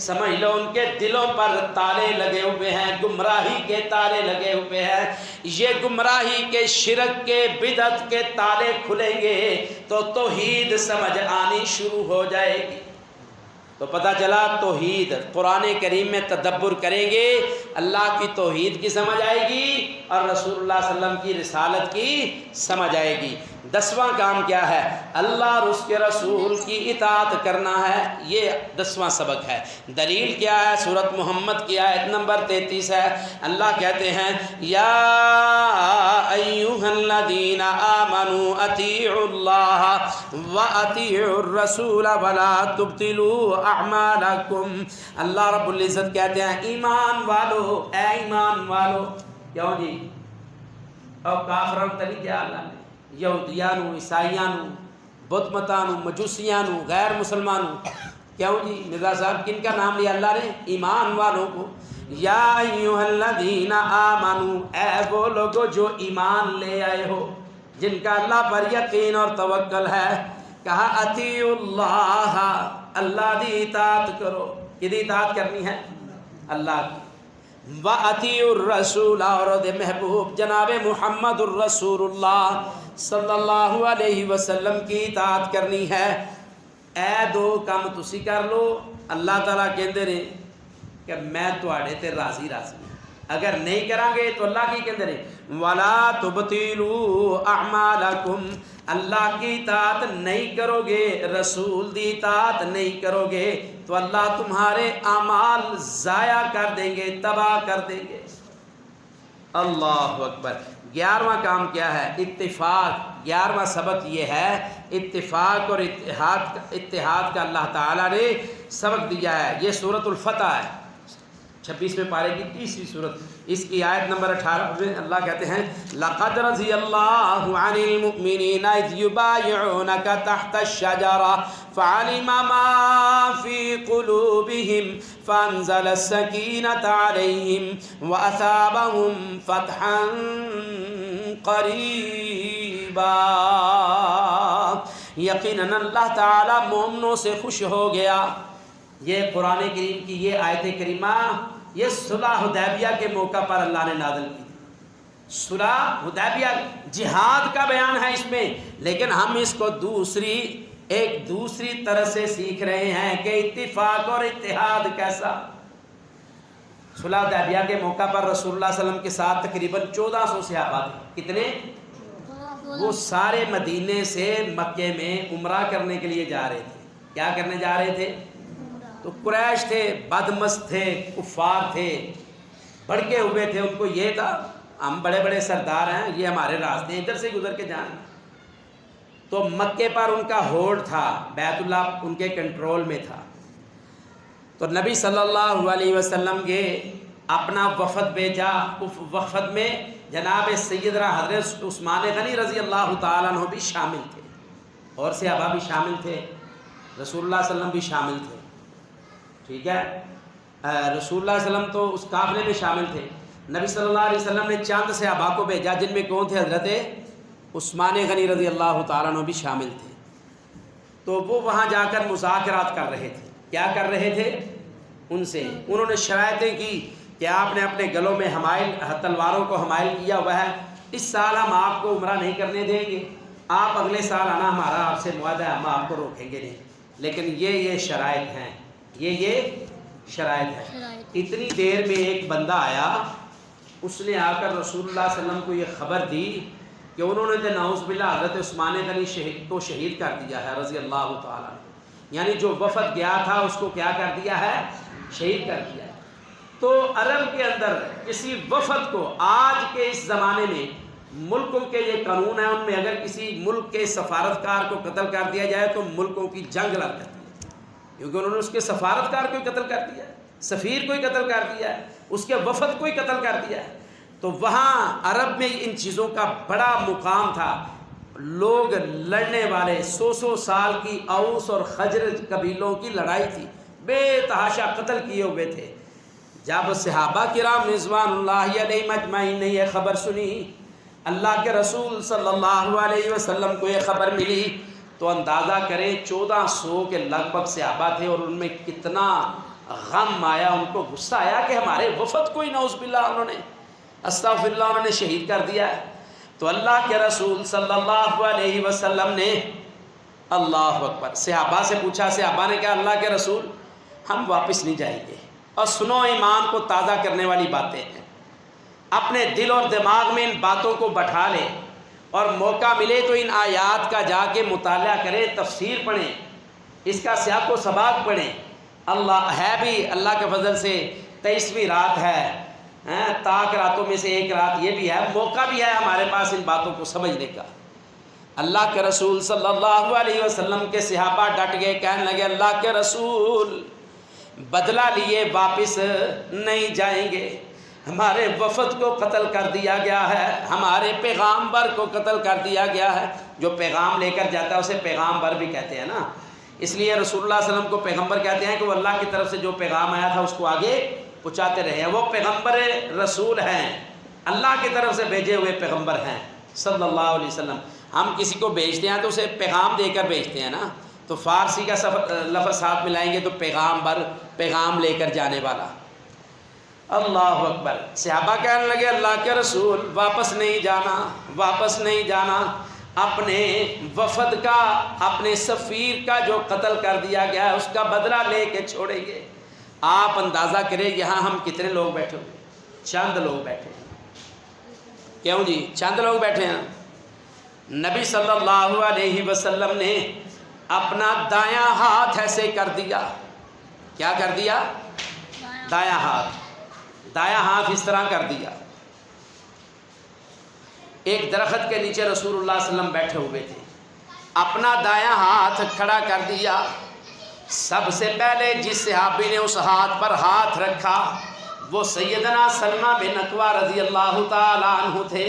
سمجھ لو ان کے دلوں پر تالے لگے ہوئے ہیں، گمراہی کے تالے لگے ہوئے ہیں۔ یہ گمراہی کے، شرک کے، بدعت کے تالے کھلیں گے تو توحید سمجھ آنی شروع ہو جائے گی۔ تو پتہ چلا توحید، قرآن کریم میں تدبر کریں گے اللہ کی توحید کی سمجھ آئے گی اور رسول اللہ صلی اللہ علیہ وسلم کی رسالت کی سمجھ آئے گی۔ 10واں کام کیا ہے؟ اللہ اور اس کے رسول کی اطاعت کرنا ہے، یہ 10واں سبق ہے۔ دلیل کیا ہے؟ سورۃ محمد کی آیت نمبر 33 ہے، اللہ کہتے ہیں یا ایھا الذین آمنوا اطیعوا اللہ واطیعوا الرسول ولا تبطلوا اعمالکم۔ اللہ رب العزت کہتے ہیں ایمان والو، اے ایمان والو، کیوں جی؟ اور کافروں تلی کیا اللہ نے؟ یہودیانو، عیسائیانو، بت متانو، مجوسیانو، غیر مسلمانو، کیوں جی مرزا صاحب کن کا نام لیا اللہ نے؟ ایمان والوں کو. یا ایھا الذین آمنو، اے وہ لوگو جو ایمان لے آئے ہو، جن کا اللہ پر یقین اور توکل ہے. کہا اطیعوا اللہ، اللہ دی اطاعت کرو. کدی اطاعت کرنی ہے؟ اللہ کی. وَأَطِيعُوا الرَّسُولَ، اور دے محبوب جناب محمد الرسول اللہ صلی اللہ علیہ وسلم کی اطاعت کرنی ہے. اے دو کام تسی کر لو. اللہ تعالیٰ کہندے نے کہ میں تواڈے تے راضی راضی ہوں. اگر نہیں کریں گے تو اللہ کی کہندے نے وَلَا تُبْطِلُوا أَعْمَالَكُمْ، اللہ کی اطاعت نہیں کرو گے، رسول دی اطاعت نہیں کرو گے تو اللہ تمہارے اعمال ضائع کر دیں گے، تباہ کر دیں گے. اللہ اکبر. 11واں کام کیا ہے؟ اتفاق. 11واں سبق یہ ہے اتفاق اور اتحاد کا اللہ تعالیٰ نے سبق دیا ہے. یہ سورۃ الفتح ہے، 26ویں پارے کی 30ویں صورت. اس کی آیت نمبر 18 میں اللہ کہتے ہیں لَقَدْ رَضِيَ اللَّهُ عَنِ الْمُؤْمِنِينَ إِذْ يُبَايِعُونَكَ تَحْتَ الشَّجَرَةِ فَعَلِمَ مَا فِي قُلُوبِهِمْ فَأَنزَلَ السَّكِينَةَ عَلَيْهِمْ وَأَثَابَهُمْ فَتْحًا قَرِيبًا. یقیناً اللہ تعالیٰ مومنوں سے خوش ہو گیا. یہ قرآن کریم کی یہ آیت کریمہ یہ صلح حدیبیہ کے موقع پر اللہ نے نازل کی. صلح حدیبیہ جہاد کا بیان ہے اس میں، لیکن ہم اس کو دوسری طرح سے سیکھ رہے ہیں کہ اتفاق اور اتحاد کیسا. صلح حدیبیہ کے موقع پر رسول اللہ صلی اللہ علیہ وسلم کے ساتھ تقریباً 1400 صحابہ تھے. کتنے؟ وہ سارے مدینے سے مکے میں عمرہ کرنے کے لیے جا رہے تھے. کیا کرنے جا رہے تھے؟ تو قریش تھے، بدمست تھے، کفار تھے، بھڑکے ہوئے تھے. ان کو یہ تھا ہم بڑے بڑے سردار ہیں، یہ ہمارے راستے ادھر سے گزر کے جائیں. تو مکے پر ان کا ہولڈ تھا، بیت اللہ ان کے کنٹرول میں تھا. تو نبی صلی اللہ علیہ وسلم کے اپنا وفد بھیجا. اس وفد میں جناب سیدنا حضرت عثمان غنی رضی اللہ تعالیٰ عنہ بھی شامل تھے، اور صحابہ بھی شامل تھے، رسول اللہ صلی اللہ علیہ وسلم بھی شامل تھے. ٹھیک ہے، رسول اللہ صلی اللہ علیہ وسلم تو اس قافلے میں شامل تھے. نبی صلی اللہ علیہ وسلم نے چند صحابہ کو بھیجا جن میں کون تھے؟ حضرت عثمان غنی رضی اللہ تعالیٰ عنہ بھی شامل تھے. تو وہ وہاں جا کر مذاکرات کر رہے تھے. کیا کر رہے تھے؟ ان سے انہوں نے شرائطیں کی کہ آپ نے اپنے گلوں میں تلواروں کو حمائل کیا ہوا ہے، اس سال ہم آپ کو عمرہ نہیں کرنے دیں گے، آپ اگلے سال آنا، ہمارا آپ سے معاہدہ ہے، ہم آپ کو روکیں گے نہیں. لیکن یہ شرائط ہیں، یہ شرائط ہے. اتنی دیر میں ایک بندہ آیا، اس نے آ کر رسول اللہ صلی اللہ علیہ وسلم کو یہ خبر دی کہ انہوں نے نعوذ باللہ حضرت عثمان غنی شہید کر دیا ہے رضی اللہ تعالیٰ. یعنی جو وفد گیا تھا اس کو کیا کر دیا ہے؟ شہید کر دیا. تو عرب کے اندر کسی وفد کو آج کے اس زمانے میں ملکوں کے یہ قانون ہیں، ان میں اگر کسی ملک کے سفارتکار کو قتل کر دیا جائے تو ملکوں کی جنگ لگ جاتی ہے، کیونکہ انہوں نے اس کے سفارتکار کو ہی قتل کر دیا ہے، سفیر کو ہی قتل کر دیا ہے، اس کے وفد کو ہی قتل کر دیا ہے. تو وہاں عرب میں ان چیزوں کا بڑا مقام تھا. لوگ لڑنے والے 100 سال کی اوس اور خزرج قبیلوں کی لڑائی تھی، بے تحاشا قتل کیے ہوئے تھے. جب صحابہ کرام رضوان اللہ علیہم اجمعین نے یہ خبر سنی، اللہ کے رسول صلی اللہ علیہ وسلم کو یہ خبر ملی، تو اندازہ کریں 1400 کے لگ بھگ صحابہ تھے، اور ان میں کتنا غم آیا، ان کو غصہ آیا کہ ہمارے وفد کو ہی نعوذ باللہ انہوں نے استغفر اللہ انہوں نے شہید کر دیا ہے. تو اللہ کے رسول صلی اللہ علیہ وسلم نے اللہ اکبر صحابہ سے پوچھا. صحابہ نے کہا اللہ کے رسول ہم واپس نہیں جائیں گے. اور سنو، ایمان کو تازہ کرنے والی باتیں ہیں. اپنے دل اور دماغ میں ان باتوں کو بٹھا لیں، اور موقع ملے تو ان آیات کا جا کے مطالعہ کریں، تفسیر پڑھیں، اس کا سیاق و سباق پڑھیں. اللہ ہے بھی اللہ کے فضل سے 23ویں رات ہے، تاک راتوں میں سے ایک رات یہ بھی ہے، موقع بھی ہے ہمارے پاس ان باتوں کو سمجھنے کا. اللہ کے رسول صلی اللہ علیہ وسلم کے صحابہ ڈٹ گئے، کہنے لگے اللہ کے رسول بدلہ لیے واپس نہیں جائیں گے، ہمارے وفد کو قتل کر دیا گیا ہے، ہمارے پیغامبر کو قتل کر دیا گیا ہے. جو پیغام لے کر جاتا ہے اسے پیغامبر بھی کہتے ہیں نا. اس لیے رسول اللہ صلی اللہ علیہ وسلم کو پیغمبر کہتے ہیں کہ وہ اللہ کی طرف سے جو پیغام آیا تھا اس کو آگے پہنچاتے رہے ہیں. وہ پیغمبر رسول ہیں, اللہ کی طرف سے بھیجے ہوئے پیغمبر ہیں صلی اللہ علیہ وسلم. ہم کسی کو بھیجتے ہیں تو اسے پیغام دے کر بھیجتے ہیں نا, تو فارسی کا لفظ ساتھ ملائیں گے تو پیغام بر, پیغام لے کر جانے والا. اللہ اکبر. صحابہ کہنے لگے اللہ کے رسول واپس نہیں جانا, واپس نہیں جانا. اپنے وفد کا, اپنے سفیر کا جو قتل کر دیا گیا ہے اس کا بدلہ لے کے چھوڑیں گے. آپ اندازہ کریں یہاں ہم کتنے لوگ بیٹھے ہوئے, چند لوگ بیٹھے ہیں. کیوں جی چند لوگ بیٹھے ہیں؟ نبی صلی اللہ علیہ وسلم نے اپنا دایاں ہاتھ ایسے کر دیا. کیا کر دیا؟ دایاں ہاتھ, دایاں ہاتھ اس طرح کر دیا. ایک درخت کے نیچے رسول اللہ صلی اللہ علیہ وسلم بیٹھے ہوئے تھے, اپنا دایاں ہاتھ کھڑا کر دیا. سب سے پہلے جس صحابی نے اس ہاتھ پر ہاتھ رکھا وہ سیدنا سلمہ بن اکوع رضی اللہ تعالیٰ عنہ تھے,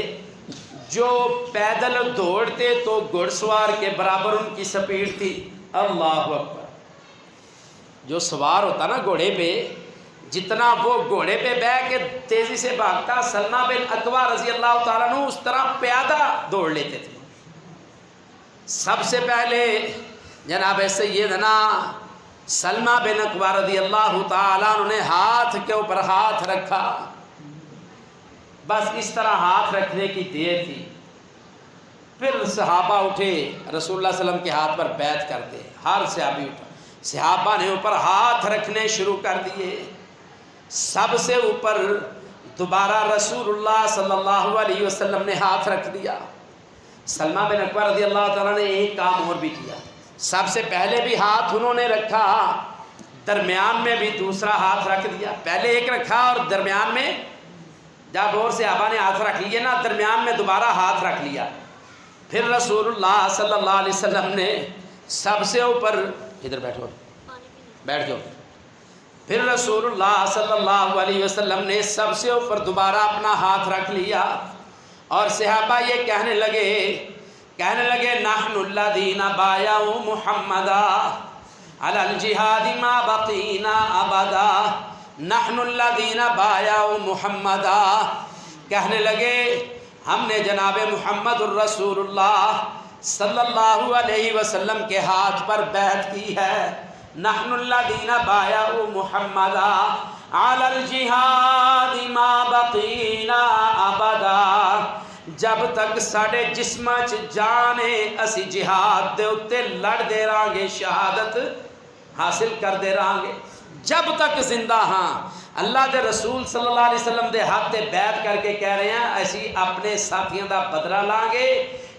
جو پیدل دوڑتے تو گھڑ سوار کے برابر ان کی سپیڈ تھی. اللہ اکبر. جو سوار ہوتا نا گھوڑے پہ, جتنا وہ گھوڑے پہ بیٹھ کے تیزی سے بھاگتا سلمہ بن اکوع رضی اللہ تعالیٰ عنہ اس طرح پیادہ دوڑ لیتے تھے. سب سے پہلے جناب سیدنا سلمہ بن اکوع رضی اللہ تعالیٰ عنہ نے ہاتھ کے اوپر ہاتھ رکھا. بس اس طرح ہاتھ رکھنے کی دیر تھی. پھر صحابہ اٹھے رسول اللہ صلی اللہ علیہ وسلم کے ہاتھ پر بیعت کرتے. ہر صحابی اٹھا, صحابہ نے اوپر ہاتھ رکھنے شروع کر دیے. سب سے اوپر دوبارہ رسول اللہ صلی اللہ علیہ وسلم نے ہاتھ رکھ دیا. سلمہ بن اکوع رضی اللہ تعالیٰ نے ایک کام اور بھی کیا. سب سے پہلے بھی ہاتھ انہوں نے رکھا, درمیان میں بھی دوسرا ہاتھ رکھ دیا. پہلے ایک رکھا اور درمیان میں جب اور صحابہ نے ہاتھ رکھ لیے نا, درمیان میں دوبارہ ہاتھ رکھ لیا. پھر رسول اللہ صلی اللہ علیہ وسلم نے سب سے اوپر, ادھر بیٹھو, بیٹھ جاؤ. پھر رسول اللہ صلی اللہ علیہ وسلم نے سب سے اوپر دوبارہ اپنا ہاتھ رکھ لیا اور صحابہ یہ کہنے لگے نحن الذین بایعوا محمدا علی الجہاد ما بقینا ابدا. نحن الذین بایعوا محمدا, کہنے لگے ہم نے جناب محمد الرسول اللہ صلی اللہ علیہ وسلم کے ہاتھ پر بیعت کی ہے. نحن الذین بایعوا محمدا علی الجہاد ما بقینا ابدا. جب تک ساڈے جسماں چ جان ہے اسی جہاد دے اتے لڑدے رہاں گے, شہادت حاصل کردے رہاں گے جب تک زندہ ہاں. اللہ دے رسول صلی اللہ علیہ وسلم دے ہاتھ تے بیعت کر کے کہہ رہے ہیں اسی اپنے ساتھیاں دا بدلہ لاں گے,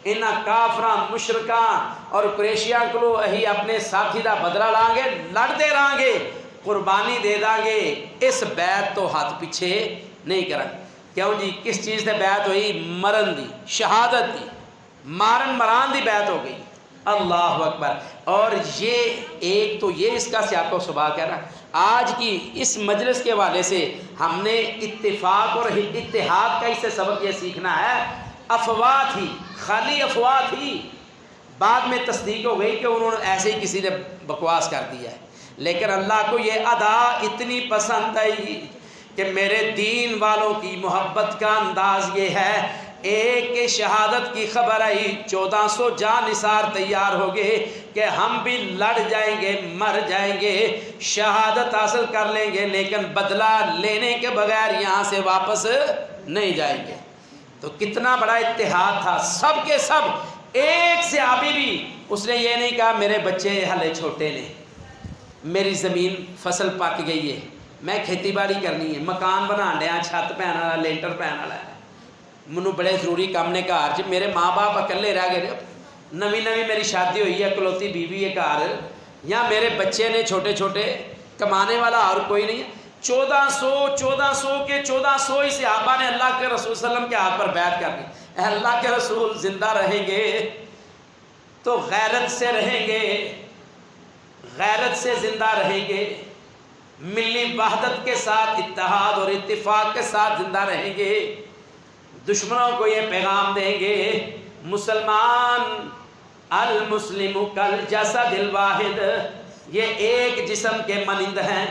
انہاں کافراں مشرکاں اور قریشیاں کو اہی اپنے ساتھی دا بدلہ لاں گے, لڑدے رہاں گے, قربانی دے داں گے. اس بیعت تو ہاتھ پیچھے نہیں کریں. کیوں جی کس چیز سے بیعت ہوئی؟ مرن دی, شہادت دی, مارن مران دی بیعت ہو گئی. اللہ اکبر. اور یہ ایک تو یہ اس کا سیاق و سباق ہے نا. آج کی اس مجلس کے حوالے سے ہم نے اتفاق اور اتحاد کا اس سے سبق یہ سیکھنا ہے. افواہ تھی, خالی افواہ تھی, بعد میں تصدیق ہو گئی کہ انہوں نے ایسے ہی کسی نے بکواس کر دیا ہے. لیکن اللہ کو یہ ادا اتنی پسند آئی کہ میرے دین والوں کی محبت کا انداز یہ ہے, ایک شہادت کی خبر آئی 1400 جان نثار تیار ہو گئے کہ ہم بھی لڑ جائیں گے, مر جائیں گے, شہادت حاصل کر لیں گے, لیکن بدلہ لینے کے بغیر یہاں سے واپس نہیں جائیں گے. تو کتنا بڑا اتحاد تھا, سب کے سب. ایک صحابی بھی اس نے یہ نہیں کہا میرے بچے ہلے چھوٹے نے, میری زمین فصل پک گئی ہے, میں کھیتی باڑی کرنی ہے, مکان بنا لیا, چھت پہن والا, لینٹر پہن والا ہے, منو بڑے ضروری کام نے گھر چ, میرے ماں باپ اکلے رہ گئے, نویں میری شادی ہوئی ہے, اکلوتی بیوی ہے گھر, یا میرے بچے نے چھوٹے چھوٹے, کمانے والا اور کوئی نہیں ہے. 1400 کے 1400 ہی صحابہ نے اللہ کے رسول صلی اللہ علیہ وسلم کے ہاتھ پر بیعت کر دی. اے اللہ کے رسول زندہ رہیں گے تو غیرت سے رہیں گے, غیرت سے زندہ رہیں گے, ملی وحدت کے ساتھ, اتحاد اور اتفاق کے ساتھ زندہ رہیں گے, دشمنوں کو یہ پیغام دیں گے مسلمان المسلم کالجسد الواحد، یہ ایک جسم کے مانند ہیں۔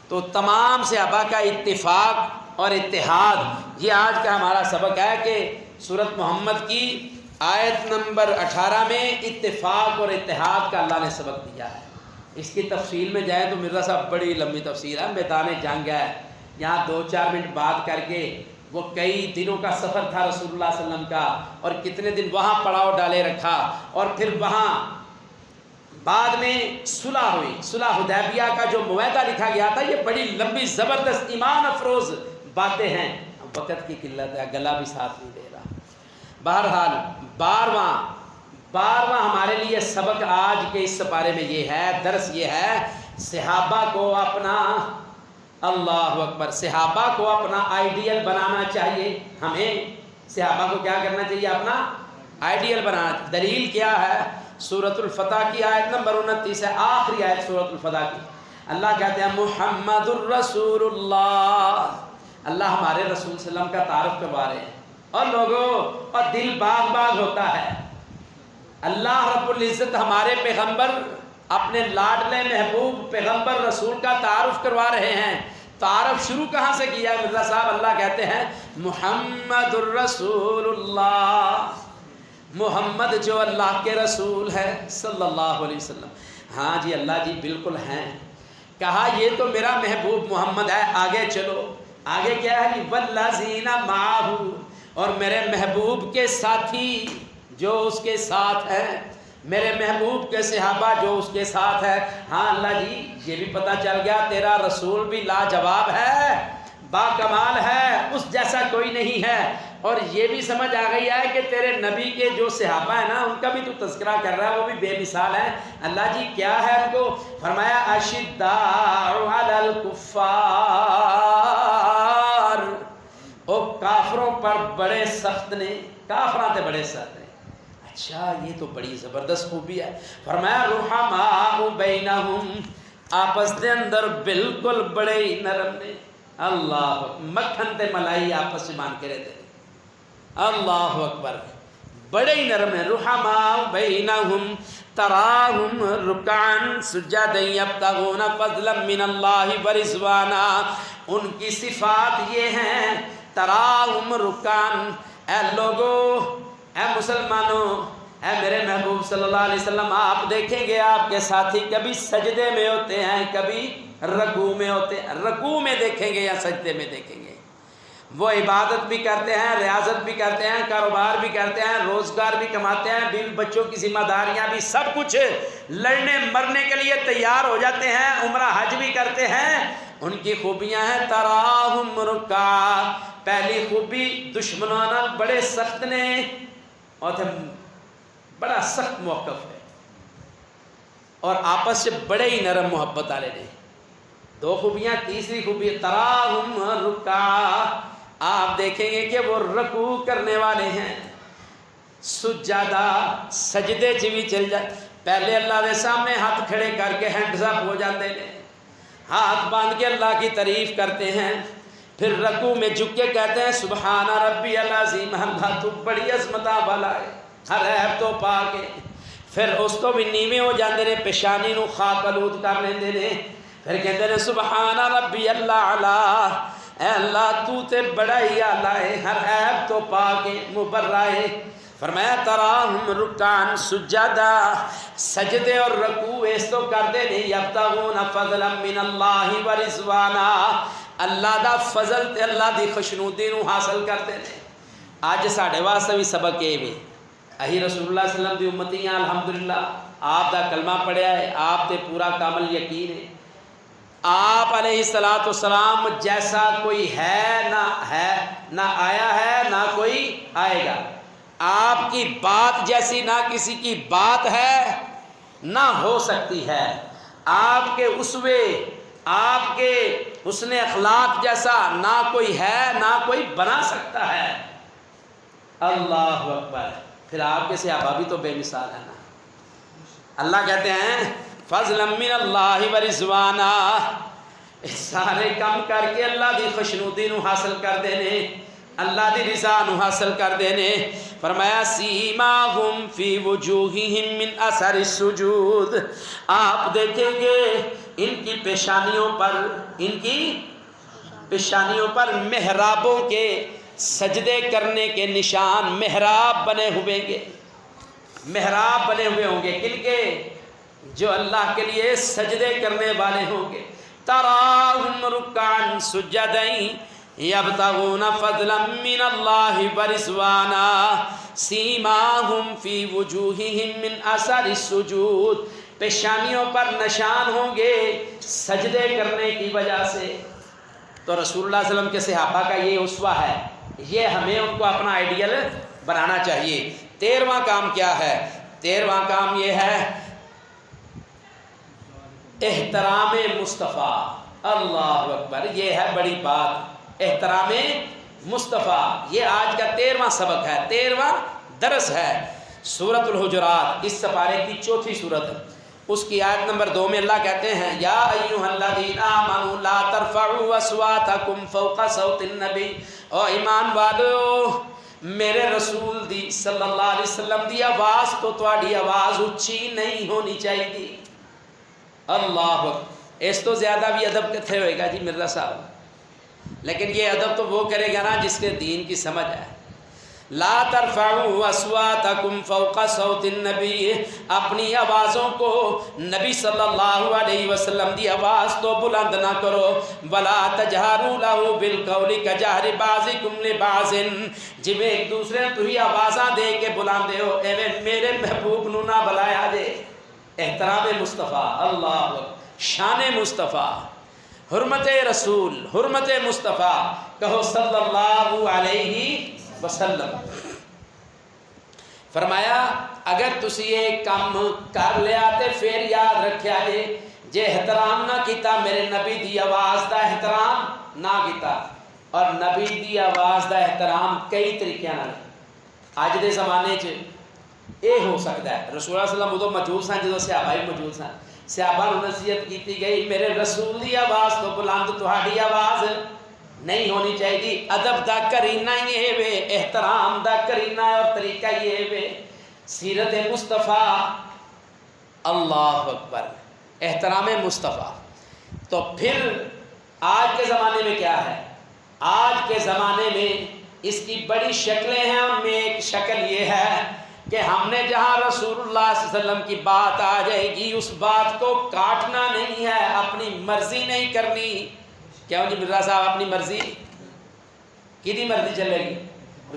تو تمام صحابہ کا اتفاق اور اتحاد، یہ آج کا ہمارا سبق ہے کہ سورۃ محمد کی آیت نمبر 18 میں اتفاق اور اتحاد کا اللہ نے سبق دیا ہے۔ اس کی تفصیل میں جائیں تو مرزا صاحب بڑی لمبی تفصیل ہے، میدان جنگ ہے، یہاں 2-4 منٹ بات کر کے وہ کئی دنوں کا سفر تھا رسول اللہ صلی اللہ علیہ وسلم کا، اور کتنے دن وہاں پڑاؤ ڈالے رکھا، اور پھر وہاں بعد میں صلح ہوئی، صلح حدیبیہ کا جو معاہدہ لکھا گیا تھا، یہ بڑی لمبی زبردست ایمان افروز باتیں ہیں، وقت کی قلت ہے، گلا بھی ساتھ نہیں دے رہا۔ بہرحال 12واں ہمارے لیے سبق آج کے اس سپارے میں یہ ہے، درس یہ ہے، صحابہ کو اپنا، اللہ اکبر، صحابہ کو اپنا آئیڈیل بنانا چاہیے۔ ہمیں صحابہ کو کیا کرنا چاہیے؟ اپنا آئیڈیل بنانا۔ دلیل کیا ہے؟ سورۃ الفتح کی آیت نمبر 29 ہے، آخری آیت سورۃ الفتح کی۔ اللہ کہتے ہیں محمد الرسول اللہ، اللہ ہمارے رسول صلی اللہ علیہ وسلم کا تعارف کروا رہے ہیں، اور لوگوں اور دل باغ باغ ہوتا ہے۔ اللہ رب العزت ہمارے پیغمبر، اپنے لاڈلے محبوب پیغمبر رسول کا تعارف کروا رہے ہیں۔ تعارف شروع کہاں سے کیا ہے مرزا صاحب؟ اللہ کہتے ہیں محمد الرسول اللہ، محمد جو اللہ کے رسول ہے صلی اللہ علیہ وسلم۔ ہاں جی اللہ جی بالکل ہیں۔ کہا یہ تو میرا محبوب محمد ہے، آگے چلو، آگے کیا ہے؟ والذین معہ، اور میرے محبوب کے ساتھی جو اس کے ساتھ ہیں، میرے محبوب کے صحابہ جو اس کے ساتھ ہے۔ ہاں اللہ جی یہ بھی پتہ چل گیا تیرا رسول بھی لاجواب ہے، با کمال ہے، اس جیسا کوئی نہیں ہے، اور یہ بھی سمجھ آ گئی ہے کہ تیرے نبی کے جو صحابہ ہیں نا ان کا بھی تو تذکرہ کر رہا ہے، وہ بھی بے مثال ہے۔ اللہ جی کیا ہے ان کو؟ فرمایا اشداء علی الکفار، او کافروں پر بڑے سخت نے، کافراں تے بڑے سخت نے۔ اچھا یہ تو بڑی زبردست خوبی ہے۔ فرمایا رحماء بینہم، آپس دے اندر بالکل بڑے ہی نرم نے۔ اللہ مکھن تے ملائی آپس سے مان کے رہتے ہیں۔ اللہ اکبر، بڑے ہی نرم ہیں۔ رحماء بینہم تراہم رکعا سجدا یبتغون فضلا من اللہ ورضوانا، ان کی صفات یہ ہیں تراہم رکعا، اے لوگو، اے مسلمانوں، اے میرے محبوب صلی اللہ علیہ وسلم، آپ دیکھیں گے آپ کے ساتھی کبھی سجدے میں ہوتے ہیں، کبھی رکوع میں ہوتے ہیں۔ رکوع میں دیکھیں گے یا سجدے میں دیکھیں گے، وہ عبادت بھی کرتے ہیں، ریاضت بھی کرتے ہیں، کاروبار بھی کرتے ہیں، روزگار بھی کماتے ہیں، بیوی بچوں کی ذمہ داریاں بھی، سب کچھ لڑنے مرنے کے لیے تیار ہو جاتے ہیں، عمرہ حج بھی کرتے ہیں۔ ان کی خوبیاں ہیں تراہم رکعا، پہلی خوبی دشمنان بڑے سخت نے، اور بڑا سخت موقف ہے، اور آپس سے بڑے ہی نرم محبت والے نے۔ دو خوبیاں۔ تیسری خوبی تراہم رکعا، آپ دیکھیں گے کہ وہ رکوع کرنے والے ہیں، سجدہ سجدے چ بھی چل جائے، پہلے اللہ کے سامنے ہاتھ کھڑے کر کے ہینڈز اپ ہو جاتے ہیں، ہاتھ باندھ کے اللہ کی تعریف کرتے ہیں، پھر رکوع میں جھک کے کہتے ہیں سبحان ربی العظیم، اللہ تو بڑی عظمت والا ہے، ہر عیب تو پا کے، پھر اس تو بھی نیویں ہو جاتے ہیں، پیشانی نو خاک آلود کر لیندے نے، پھر کہتے ہیں سبحان ربی اللہ، اے اللہ تو تے بڑا ہی اعلیٰ ہے، ہر عیب تو پا کے مبرہ ہے۔ فرمایا تراہم رکعا سجدا، سجدے اور رکوع اس تو کردے نہیں، یبتغون فضلا من اللہ ورضوانا، اللہ دا فضل تے اللہ دی خوشنودی نو حاصل کرتے ہیں۔ اج ساڈے واسطے بھی سبق یہ وی، اہی رسول اللہ صلی اللہ علیہ وسلم دی امتی ہیں، الحمدللہ آپ دا کلمہ پڑھیا ہے، آپ تے پورا کامل یقین ہے، آپ علیہ الصلوۃ والسلام جیسا کوئی ہے نہ آیا ہے نہ کوئی آئے گا، آپ کی بات جیسی نہ کسی کی بات ہے نہ ہو سکتی ہے، آپ کے اسوے، آپ کے حسن اخلاق جیسا نہ کوئی ہے نہ کوئی بنا سکتا ہے۔ اللہ اکبر، پھر آپ کے صحابہ بھی تو بے مثال ہے نا۔ اللہ کہتے ہیں فضلا من اللہ ورضوانا، سارے کام کر کے اللہ دی خوشنودی نو حاصل کر دینے۔ اللہ دی رضا نو حاصل کر دینے. فرمایا سیماہم فی وجوہہم من اثر السجود. آپ دیکھیں گے ان کی پیشانیوں پر محرابوں کے سجدے کرنے کے نشان، محراب بنے ہوئے ہوں گے. کن کے؟ جو اللہ کے لیے سجدے کرنے والے ہوں گے. تراہم رکعا سجدا یبتغون فضلا من اللہ ورضوانا سیماہم فی وجوہہم من اثر السجود. پیشانیوں پر نشان ہوں گے سجدے کرنے کی وجہ سے. تو رسول اللہ صلی اللہ علیہ وسلم کے صحابہ کا یہ اسوہ ہے، یہ ہمیں ان کو اپنا آئیڈیل بنانا چاہیے. 13واں کام کیا ہے؟ 13واں کام یہ ہے احترام مصطفیٰ. اللہ اکبر، یہ ہے بڑی بات، احترام مصطفیٰ. یہ آج کا 13واں سبق ہے، 13واں درس ہے. سورۃ الحجرات اس سپارے کی 4تھی سورت ہے. اس کی آیت نمبر 2 میں اللہ کہتے ہیں یا ایھا الذین آمنوا لا ترفعوا اصواتکم فوق صوت النبی. او ایمان والو، میرے رسول دی صلی اللہ علیہ وسلم دی آواز تو تواڈی آواز اچھی نہیں ہونی چاہیے. اللہ، اس تو زیادہ بھی ادب کتنے ہوئے گا جی مرزا صاحب؟ لیکن یہ ادب تو وہ کرے گا نا جس کے دین کی سمجھ ہے. لا ترفعوا اصواتکم فوق صوت النبی، اپنی آوازوں کو نبی صلی اللہ علیہ وسلم دی آواز تو بلند نہ کرو. ولا تجہروا لہ بالقول کجہر بعضکم لبعض، جب ایک دوسرے تھی آوازاں دے کے بلاندے ہو ایویں میرے محبوب نو نہ بلایا جے. احترام مصطفیٰ، اللہ، شان مصطفیٰ، حرمت رسول، حرمت مصطفیٰ. کہو صلی اللہ علیہ وسلم. فرمایا اگر تسی یہ کام کر لیا تے پھر یاد رکھیا جے احترام نہ کیتا میرے نبی دی آواز دا احترام نہ کیتا. اور نبی دی آواز دا احترام کئی طریقے نال اج دے زمانے چ یہ ہو سکتا ہے. رسول اللہ صلی اللہ علیہ وسلم ادو موجود سن جدو صحابہ بھی موجود سن. صحابہ نو نصیحت کی گئی میرے رسول دی آواز تو بلند تہاڈی آواز نہیں ہونی چاہیے. ادب دا کرینہ یہ وے، احترام دا کرینہ اور طریقہ یہ وے سیرت مصطفیٰ. اللہ اکبر، احترام مصطفیٰ. تو پھر آج کے زمانے میں کیا ہے؟ آج کے زمانے میں اس کی بڑی شکلیں ہیں. ان میں ایک شکل یہ ہے کہ ہم نے جہاں رسول اللہ صلی اللہ علیہ وسلم کی بات آ جائے گی اس بات کو کاٹنا نہیں ہے، اپنی مرضی نہیں کرنی. کیا جی مرزا صاحب اپنی مرضی کدی مرضی چلے گی؟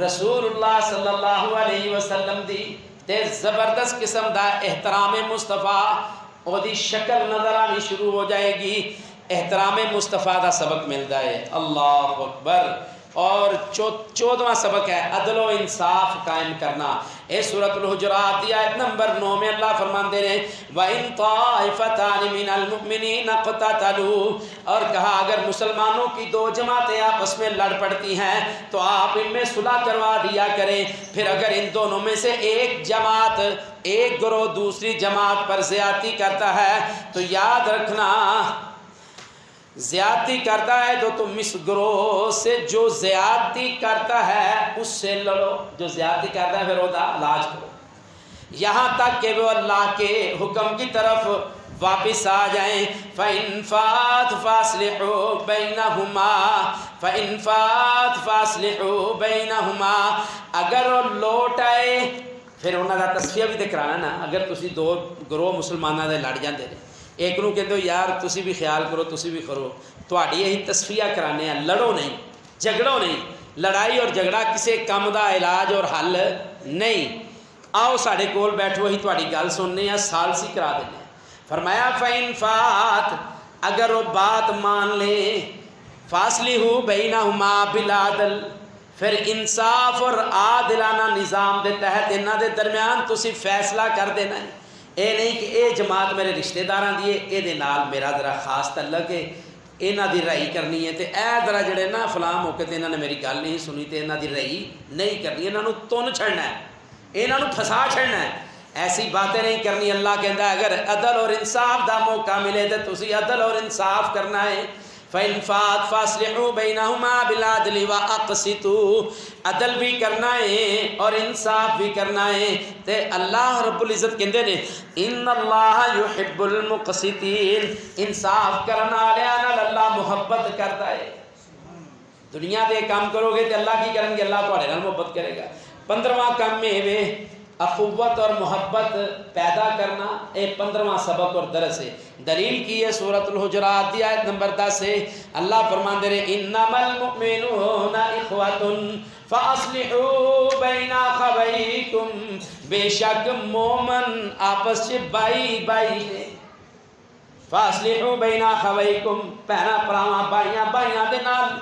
رسول اللہ صلی اللہ علیہ وسلم دی تے زبردست قسم دا احترام مصطفیٰ او دی شکل نظر آنی شروع ہو جائے گی. احترام مصطفیٰ دا سبق ملتا ہے. اللہ اکبر. اور 14واں سبق ہے عدل و انصاف قائم کرنا. اے سورۃ الحجرات دی آیت نمبر 9 میں اللہ فرماندے ہیں وَإِن طَائِفَتَانِ مِنَ الْمُؤْمِنِينَ اقْتَتَلُوا، اور کہا اگر مسلمانوں کی 2 جماعتیں آپس میں لڑ پڑتی ہیں تو آپ ان میں صلح کروا دیا کریں. پھر اگر ان دونوں میں سے ایک گروہ دوسری جماعت پر زیادتی کرتا ہے تو یاد رکھنا زیادتی کرتا ہے تو تم اس گروہ سے جو زیادتی کرتا ہے اس سے لڑو. جو زیادتی کرتا ہے پھر وہ علاج کرو یہاں تک کہ وہ اللہ کے حکم کی طرف واپس آ جائیں. فَإِن فَاتْ فَأَصْلِحُوا بَيْنَهُمَا، اگر وہ لوٹ آئے پھر انہوں کا تصفیہ بھی تو کرانا نا. اگر تسی 2 گروہ مسلمانوں دے لڑ جاندے نے، ایک نو کہتے ہو یار تسی بھی خیال کرو تسی بھی کرو، تہاڈی یہی تصفیہ کرانے ہیں. لڑو نہیں، جھگڑو نہیں. لڑائی اور جھگڑا کسی کم دا علاج اور حل نہیں. آؤ ساڈے کول بیٹھو، وہی تہاڈی گل سننے ہیں، ثالثی کرا دینے. فرمایا فَإِن فَاتْ، اگر وہ بات مان لیں، فَأَصْلِحُوا بَيْنَهُمَا بِالْعَدْلِ، پھر انصاف اور عادلانہ نظام دے تحت انہاں دے درمیان تسی فیصلہ کر دینا ہے. اے نہیں کہ اے جماعت میرے رشتہ داراں دی ہے، اے دے نال میرا ذرا خاص تعلق ہے، انہاں دی رہی کرنی ہے تے اے ذرا جڑے نا فلاں موقع تے انہاں نے میری گل نہیں سنی تے انہاں دی رہی نہیں کرنی. انہاں نو تن چھڑنا ہے، انہاں نو پھسا چھڑنا ہے. ایسی باتیں نہیں کرنی. اللہ کہندا ہے اگر عدل اور انصاف دا موقع ملے تے تسی عدل اور انصاف کرنا ہے. فَإِنْ فَاءَتْ فَأَصْلِحُوا بَيْنَهُمَا بِالْعَدْلِ وَأَقْسِطُوا، عدل بھی کرنا ہے اور انصاف بھی کرنا ہے۔ تے اللہ رب العزت کہندے نے ان اللہ یحب المقسطین، انصاف کرنا والے نال اللہ محبت کرتا ہے۔ دنیا دے کام کرو گے تو اللہ کی کریں گے، اللہ تھوڑے نال محبت کرے گا۔ 15واں کام میں ہے اخوت اور محبت پیدا کرنا، 15واں سبق اور درس ہے۔ دلیل کی ہے سورۃ الحجرات دی آیت نمبر 10 ہے، اللہ فرماندے رہے انما المؤمنون اخوۃ فاصلحوا بین اخویکم، بے شک مومن آپس میں بھائی بھائی نے۔ فاصلحوا بین اخویکم، بہنا پراواں بھائیاں بھائیاں دے نال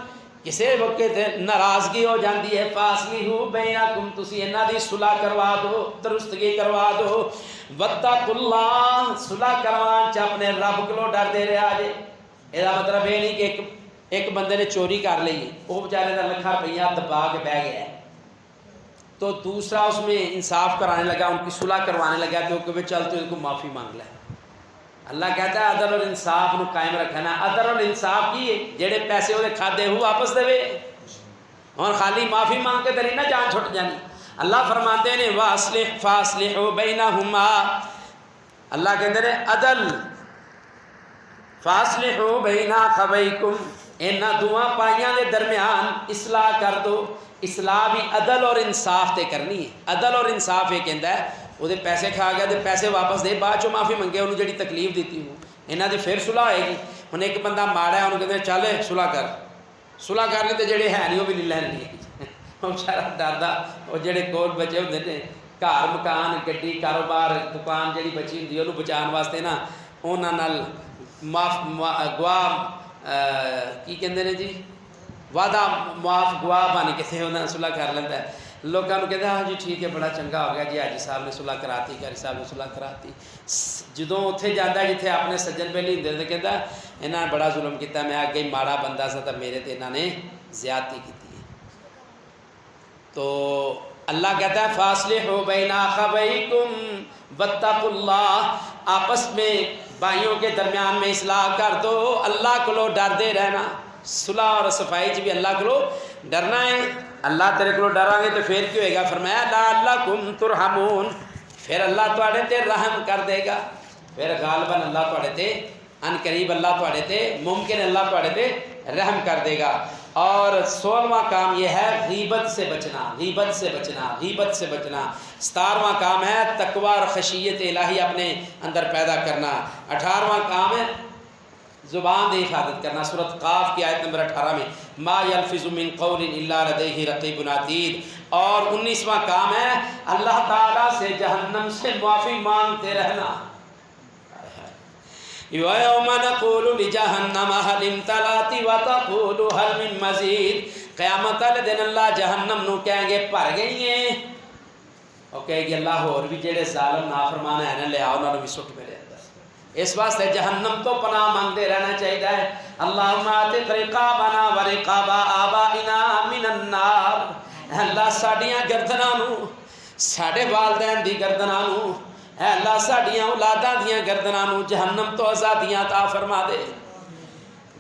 کسی وقت ناراضگی ہو جاتی ہے، فاصلحوا بینکم، تسی انہاں دی صلح کروا دو، درستگی کروا دو۔ واتقوا اللہ، صلح کروان چ اپنے رب کو ڈردے رہا جے۔ یہ مطلب یہ نہیں کہ ایک بندے نے چوری کر لی، وہ بیچارے کا لکھا روپیہ دبا کے بہ گیا ہے، تو دوسرا اس میں انصاف کرانے لگا، ان کی صلح کروانے لگا، تو کہ چل تو ان کو معافی مانگ لے۔ اللہ کہتا ہے عدل اور انصاف نو قائم رکھنا۔ عدل اور انصاف کی ہے جڑے پیسے وہ کھادے ہو واپس دے، اور خالی معافی مانگ کے تیری نہ جان چھٹ جانی۔ اللہ فرماتے ہیں واصلح فاصلحوا بینہما، اللہ کہتے ہیں عدل فاصلحوا بین اخویکم، انہاں دوواں پائیاں دے درمیان اصلاح کر دو۔ اصلاح بھی عدل اور انصاف تے کرنی ہے۔ عدل اور انصاف یہ کہندا ہے وہ پیسے کھا گیا تو پیسے واپس دے، بعد چوں معافی منگے انہوں جڑی تکلیف دیتی ہو، انہاں دی پھر صلح ہوئے گی۔ ہن ایک بندہ ماڑا ہے، انہوں کہتے ہیں چل صلح کر، صلح کرنے تے جڑے ہے نہیں وہ بھی نہیں لینی ہے، وہ بیچارہ ڈردا، وہ جڑے کول بچے ہوندے نے گھر مکان گڈی کاروبار دکان جڑی بچی ہوندی ہے انہوں بچان واسطے نا انہاں نال گواہ کی کہندے نے جی وعدہ معاف گواہ بن کے انہاں صلح کر لیندا ہے۔ لوگوں کو کہتا ہاں جی ٹھیک ہے بڑا چنگا ہو گیا جی حاجی صاحب نے صلح کراتی، قاری صاحب نے صلح کراتی۔ جدوں اتنے جاتا ہے جتنے اپنے سجن پہلے ہوں تو کہتا انہاں نے بڑا ظلم کیتا، میں اگے ہی ماڑا بندہ سا تو میرے تے انہاں نے زیادتی کی ہے۔ تو اللہ کہتا ہے فاصلحوا بین اخویکم واتقوا اللہ، آپس میں بھائیوں کے درمیان میں اصلاح کر دو، اللہ کو ڈردے رہنا۔ صلح اور صفائی بھی اللہ کو ڈرنا ہے۔ اللہ تیرے کو ڈرا گے تو پھر کیا ہوئے گا؟ فرمایا لعلکم ترحمون، پھر اللہ تواڈے تے رحم کر دے گا، پھر غالباً اللہ تواڈے تے ان قریب اللہ تواڈے تے ممکن اللہ تواڈے تے رحم کر دے گا۔ اور 16واں کام یہ ہے غیبت سے بچنا، غیبت سے بچنا، غیبت سے بچنا۔ 17واں کام ہے تقوی اور خشیت الہی اپنے اندر پیدا کرنا۔ 18واں کام ہے زبان دی حفاظت کرنا۔ سورۃ قاف کی آیت نمبر 18 میں ما یلفظ من قول الا لدیہ رقیب عتید۔ اور 19واں کام ہے اللہ تعالیٰ سے جہنم سے معافی مانگتے رہنا۔ وَيَوْمَ نَقُولُ لِجَهَنَّمَ هَلِ امْتَلَأْتِ وَتَقُولُ هَلْ مِن مَزِيدٍ، قیامت والے دن اللہ جہنم نو کہیں گے بھر گئی ہیں، اور کہے گی اللہ اور بھی جڑے ظالم نافرمان ہیں لے آؤ انہوں نے بھی سٹ میرے اندر۔ اس واسطے جہنم تو پناہ مانگتے رہنا چاہیے ہے۔ اللہم آتق رقابنا و رقاب آبائنا من النار، اللہ ساڑیاں گردنانو، ساڑے والدین دی گردنانو، اے اللہ ساڑیاں اولاداں دیاں گردنانو جہنم تو آزادیاں عطا فرما دے۔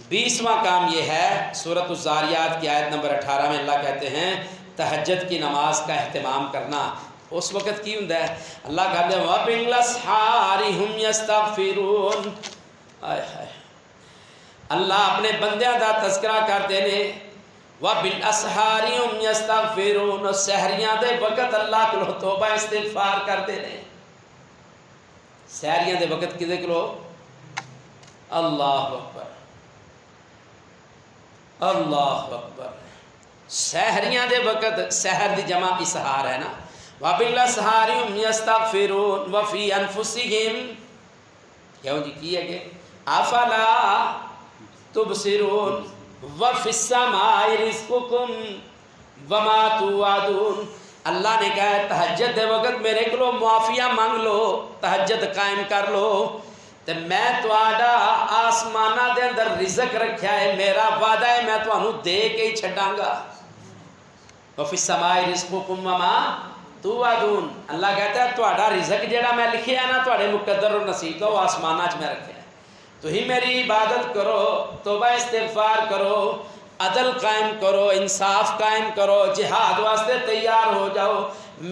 20واں کام یہ ہے سورۃ الزاریات کی آیت نمبر 18 میں اللہ کہتے ہیں تہجد کی نماز کا اہتمام کرنا۔ اس وقت کی ہوندہ ہے اللہ کہتے ہیں وَبِالْأَسْحَارِ هُمْ يَسْتَغْفِرُونَ، اللہ اپنے بندیاں دا تذکرہ کرتے ہیں وَبِالْأَسْحَارِ هُمْ يَسْتَغْفِرُونَ، سحریاں دے وقت اللہ کو توبہ استغفار کرتے ہیں۔ سحریاں دے وقت کدے کرو اللہ اکبر اللہ اکبر، سحریاں دے وقت، سحر دی جمع اسحار ہے نا، وَبِالْأَسْحَارِ هُمْ يَسْتَغْفِرُونَ وَفِي أَنفُسِهِمْ، کیوں جی کی ہے کہ أَفَلَا تُبْصِرُونَ وَفِي السَّمَاءِ رِزْقُكُمْ وَمَا تُوعَدُونَ۔ اللہ نے کہا ہے تہجد دے وقت میرے کو معافیاں مانگ لو، تہجد قائم کر لو، تو میں تواڈا آسمانہ دے اندر رزق رکھیا ہے، میرا وعدہ ہے میں تانوں دے کے ہی چھڈاں گا۔ وفی السماء رزقکم وما توعدون، اللہ کہتا ہے تواڈا رزق جڑا میں لکھیا ہے نا تواڈے مقدر اور نصیب کا وہ آسمانہ چ میں رکھیا ہے، تو ہی میری عبادت کرو، توبہ استغفار کرو، عدل قائم کرو، انصاف قائم کرو، جہاد واسطے تیار ہو جاؤ،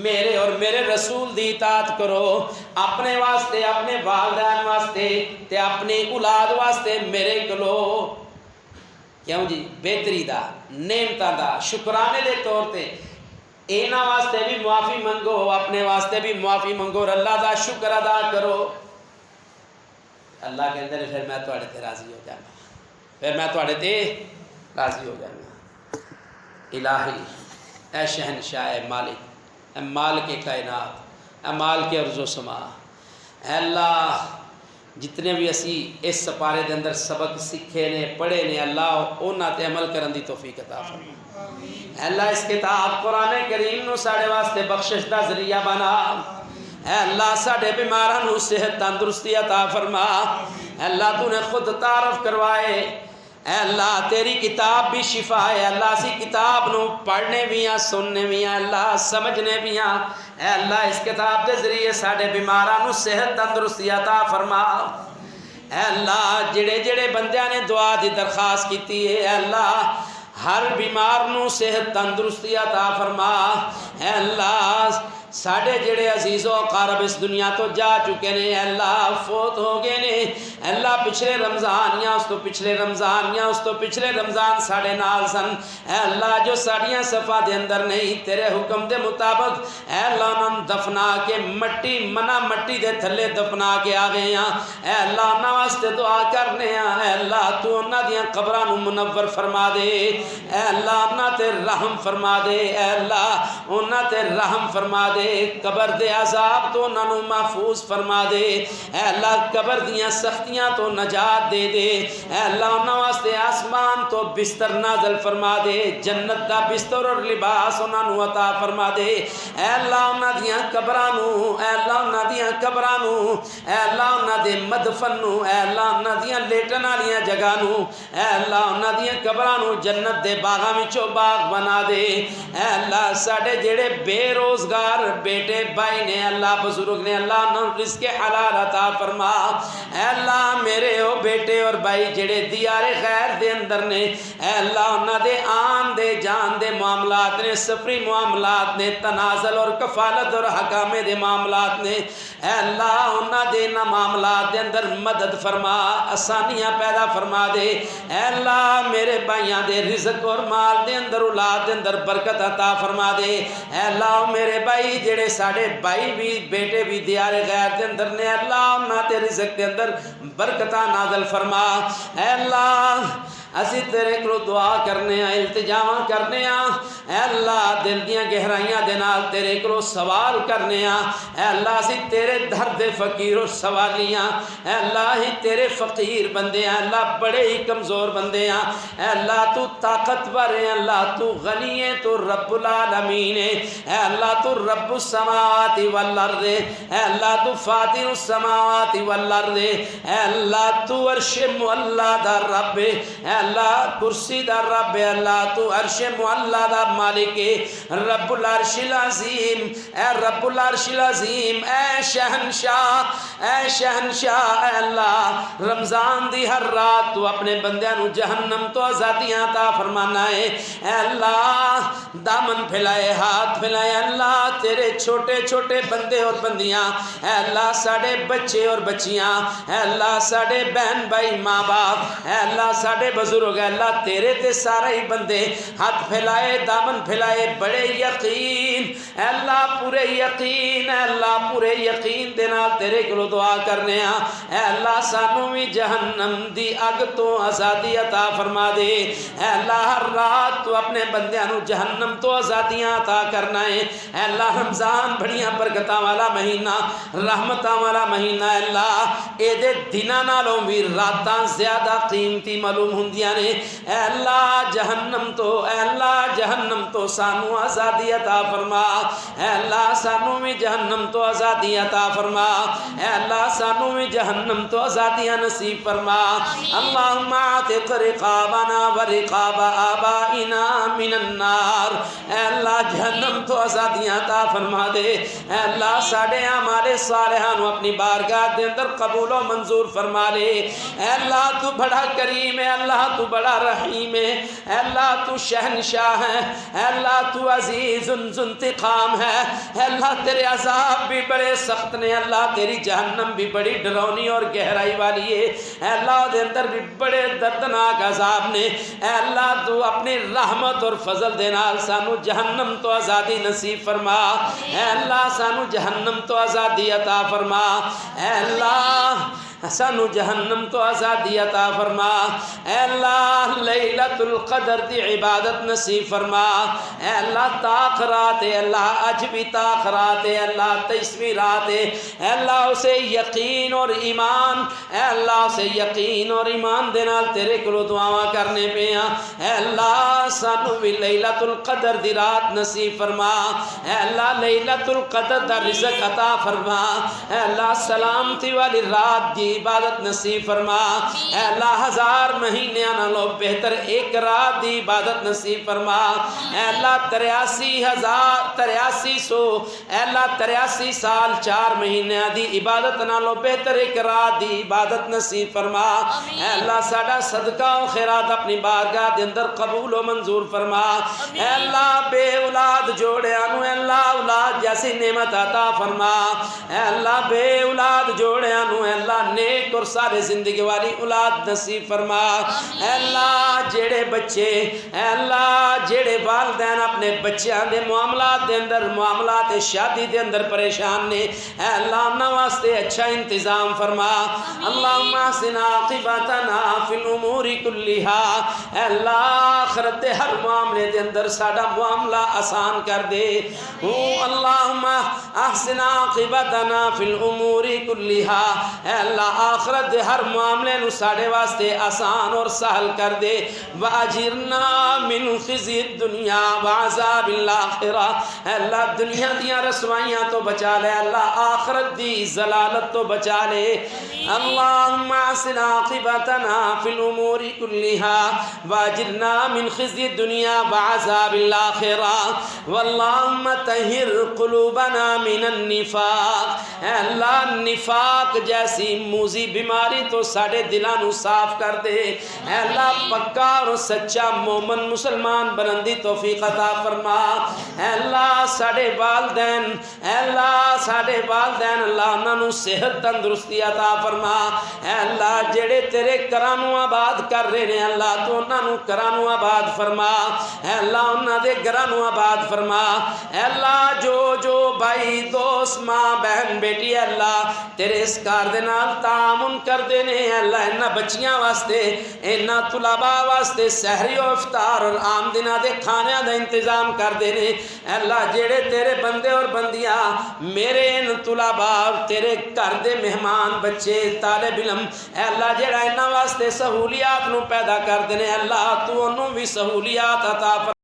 میرے اور میرے رسول دی اطاعت کرو، اپنے واسطے، اپنے والدین واسطے تے اپنی اولاد واسطے میرے کلو کیوں جی بہتری دا، نعمتاں دا شکرانے دے طور تے اینا واسطے بھی معافی منگو، اپنے واسطے بھی معافی منگو اور اللہ دا شکر ادا کرو۔ اللہ کہندے نے پھر میں تواڈے تے راضی ہو جانا، پھر میں تواڈے تے راضی ہو جانا۔ الہی اے شہنشاہ، اے مالک، اے مالک کائنات، اے مالک ارض و سما، اے اللہ جتنے بھی اسی اس سپارے دے اندر سبق سیکھے نے پڑھے نے، اللہ انہاں تے عمل کرن دی توفیق عطا فرما۔ اے اللہ اس کتاب قرآن کریم نو ساڑے واسطے بخشش دا ذریعہ بنا، اے اللہ ساڑے بیماراں نو صحت تندرستی عطا فرما، اے اللہ تو نے خود تعارف کروائے، اے اللہ تیری کتاب بھی شفا ہے، اللہ اسی کتاب نو پڑھنے بھی ہیں، سننے بھی ہیں، اللہ سمجھنے بھی ہیں، اے اللہ اس کتاب دے ذریعے ساڑے بیماراں نو صحت تندرستی عطا فرما۔ اے اللہ جڑے جڑے بندیاں نے دعا دی درخواست کیتی ہے، اے اللہ ہر بیمار نو صحت تندرستی عطا فرما۔ اے اللہ ساڑھے جڑے عزیز و اقارب اس دنیا تو جا چکے نے، اے اللہ فوت ہو گئے نے، اے اللہ پچھلے رمضان یا اس تو پچھلے رمضان یا اس تو پچھلے رمضان ساڑھے نال سن، اے اللہ جو ساڑیاں صفحہ دے اندر نہیں تیرے حکم دے مطابق اے اللہ انہوں دفنا کے مٹی منا مٹی دے تھلے دفنا کے آگئے ہیں، اے اللہ انہوں واسطے دعا کرنے ہیں، اے اللہ تو انہوں دیاں قبرانوں منور فرما دے، اے اللہ انہوں تے رحم فرما دے، اے اللہ انہوں تے رحم فرما دے، قبر دے عذاب تو انہوں محفوظ فرما دے، اے اللہ قبر دیاں سختیاں تو نجات دے دے، اے اللہ انہوں واسطے آسمان تو بستر نازل فرما دے، جنت دا بستر اور لباس انہوں عطا فرما دے، اے اللہ انہوں دیاں قبرانوں، اے اللہ انہوں دیاں قبرانوں، اے اللہ انہوں دے مدفنوں، اے اللہ انہوں دیاں لیٹن والیاں جگہوں، اے اللہ انہوں دیاں قبرانوں جنت دے باغاں وچوں باغ بنا دے، اے اللہ ساڑے جڑے بے روزگار بیٹے بھائی نے، اللہ بزرگ نے، اللہ انہوں رزق حلال عطا فرما، اے اللہ میرے او بیٹے اور بھائی جڑے دیار غیر دے اندر نے، اے اللہ انہوں دے آن دے جان دے معاملات نے، سفری معاملات نے، تنازل اور کفالت اور حکامے دے معاملات نے، اے اللہ انہوں دے نہ معاملات دے اندر مدد فرما، آسانیاں پیدا فرما دے، اے اللہ میرے بھائیاں دے رزق اور مال دے اندر اولاد دے اندر برکت عطا فرما دے، اے اللہ میرے بھائی جڑے ساڑے بھائی بھی بیٹے بھی دیار غیر دے اندر نے، اللہ انہاں تے رزق دے اندر برکتاں نازل فرما، اے اللہ اسی تیرے کو دعا کرنے ہیں، التجاواں کرنے ہیں، اے اللہ دل دیاں گہرائیاں دے نال تیرے کو سوال کرنے ہیں، اے اللہ اسی تیرے درد فقیر و سوالیاں، اے اللہ ہی تیرے فقیر بندے ہیں، اللہ بڑے ہی کمزور بندے ہیں، اے اللہ تو طاقتور ہے، اللہ تو غنی ہے، تو رب العالمین ہے، اے اللہ تو رب السماوات والارض، اے اللہ تو فاطر السماوات والارض، اے اللہ تو عرش معلا دا رب، اے اللہ کرسی دا رب، اے اللہ تو عرش معلا دا مالک، رب العرش العظیم، اے رب العرش العظیم، اے شہنشاہ، اے شہنشاہ، اے اللہ رمضان دی ہر رات تو اپنے بندیاں نو جہنم تو آزادیاں عطا فرمانا ہے، اے اللہ دامن پھیلائے ہاتھ پھیلائے، اللہ تیرے چھوٹے چھوٹے بندے اور بندیاں، اے اللہ ساڑے بچے اور بچیاں، اے اللہ ساڑے بہن بھائی ماں باپ، اے اللہ ساڑے بزرگ، اے اللہ تیرے تے سارے ہی بندے ہاتھ پھیلائے دامن پھیلائے بڑے یقین، اے اللہ پورے یقین، اے اللہ پورے یقین دے نال تیرے کو دعا کرنے ہیں، اے اللہ سانو بھی جہنم دی اگ تو آزادی عطا فرما دے، اے اللہ ہر رات تو اپنے بندیاں نو جہنم تو آزادیاں عطا کرنا ہے، اے اللہ رمضان بڑیاں برکتاں والا مہینہ رحمتاں والا مہینہ، اے اللہ اے دے دناں نالوں بھی راتاں زیادہ قیمتی معلوم ہوندیاں کیتیاں نے، اے اللہ جہنم تو سانو آزادی عطا فرما، اے اللہ سانو بھی جہنم تو آزادی عطا فرما، اے اللہ سانو بھی جہنم تو آزادیاں نصیب فرما۔ اللہم اعتق رقابنا ورقاب آبائنا من النار، اے اللہ جہنم تو آزادیاں عطا فرما دے، اے اللہ ساڑے اعمال صالحہ نو اپنی بارگاہ دے اندر قبول و منظور فرما لے، اے اللہ تو بڑا کریم ہے، اللہ تو بڑا رحیم ہے، اے اللہ تو شہنشاہ ہے، اے اللہ تو عزیز ذو انتقام ہے، اے اللہ تیرے عذاب بھی بڑے سخت نے، اللہ تیری جہنم بھی بڑی ڈرونی اور گہرائی والی ہے، اے اللہ دے اندر بھی بڑے دردناک عذاب نے، اے اللہ تو اپنی رحمت اور فضل دے نال سانو جہنم تو آزادی نصیب فرما، اے اللہ سانو جہنم تو آزادی عطا فرما، اے اللہ سانو جہنم تو آزادی عطا فرما، اے اللہ لیلۃ القدر دی عبادت نصیب فرما، اے اللہ تاخ رات ہے، اللہ اج بھی تاخ رات ہے، اللہ 23ویں رات ہے، اے اللہ اسے یقین اور ایمان، اے اللہ اسے یقین اور ایمان دے نال تیرے کولوں دعاواں کرنے پہ ہاں، اے اللہ سانو بھی لیلۃ القدر دی رات نصیب فرما، اے اللہ لیلۃ القدر دا رزق عطا فرما، اے اللہ سلامتی والی رات دی عبادت نصیب فرما، اے اللہ 1000 مہینے نالوں بہتر ایک رات دی عبادت نصیب فرما، اے اللہ 83,000 اے اللہ 83 سال 4 مہینے دی عبادت نالوں بہتر ایک رات دی عبادت نصیب فرما، اے اللہ ساڈا صدقہ و خیرات اپنی بارگاہ دے اندر قبول و منظور فرما، اے اللہ بے اولاد جوڑیاں نو اے اللہ اولاد جیسی نعمت عطا فرما، اے اللہ بے اولاد جوڑیاں نو اے اللہ نیک اور سارے زندگی والی اولاد نصیب فرما، اے اللہ جڑے بچے، اے اللہ جڑے والدین اپنے بچیاں دے معاملات دے اندر معاملات شادی دے اندر پریشان نے، اے اللہ انہاں واسطے اچھا انتظام فرما، اللہم احسن عاقبتنا فی الامور کلھا، اے اللہ آخرت دے ہر معاملے دے اندر ساڈا معاملہ آسان کر دے، اللہم احسن عاقبتنا فی الامور کلھا، اے اللہ آخرت دے ہر معاملے نو ساڑے واسطے آسان اور سہل کر دے، وَأَجِرْنَا مِنْ خِزْيِ الدُّنْيَا وَعَذَابِ الْآخِرَةِ، اے اللہ دنیا دیاں رسوائیاں تو بچا لے، اللہ آخرت دی ضلالت تو بچا لے، اللہم احسن عاقبتنا فی الامور کلھا وَأَجِرْنَا مِنْ خِزْيِ الدُّنْيَا وَعَذَابِ الْآخِرَةِ وَاللہم طہر قلوبنا من النفاق، اے اللہ نفاق جیسی موذی بیماری تو ساڑے دلانو صاف کر دے، اے اللہ پکا اور سچا مومن مسلمان بنندی توفیق عطا فرما، اے اللہ ساڑے والدین، اے اللہ ساڑے والدین اللہ انہاں نو صحت تندرستی عطا فرما، اے اللہ جڑے تیرے کرانو آباد کر رہے ہیں اللہ تو انہاں نو کرانو آباد فرما، اے اللہ انہاں دے گرانو آباد فرما، اے اللہ جو بھائی دوست ماں بہن بیٹی اللہ تیرے اس کار دے نال تعاون کر دینے، اے اللہ انہاں بچیاں واسطے انہاں طلباء واسطے سحری و افطار اور عام دنہ دے کھانے دا انتظام کر دینے، اے اللہ جڑے تیرے بندے اور بندیاں میرے ان طلباء تیرے گھر دے مہمان بچے طالب علم، اے اللہ جڑا انہاں واسطے سہولیات نو پیدا کر دینے، اللہ تو انہوں بھی سہولیات عطا فرما۔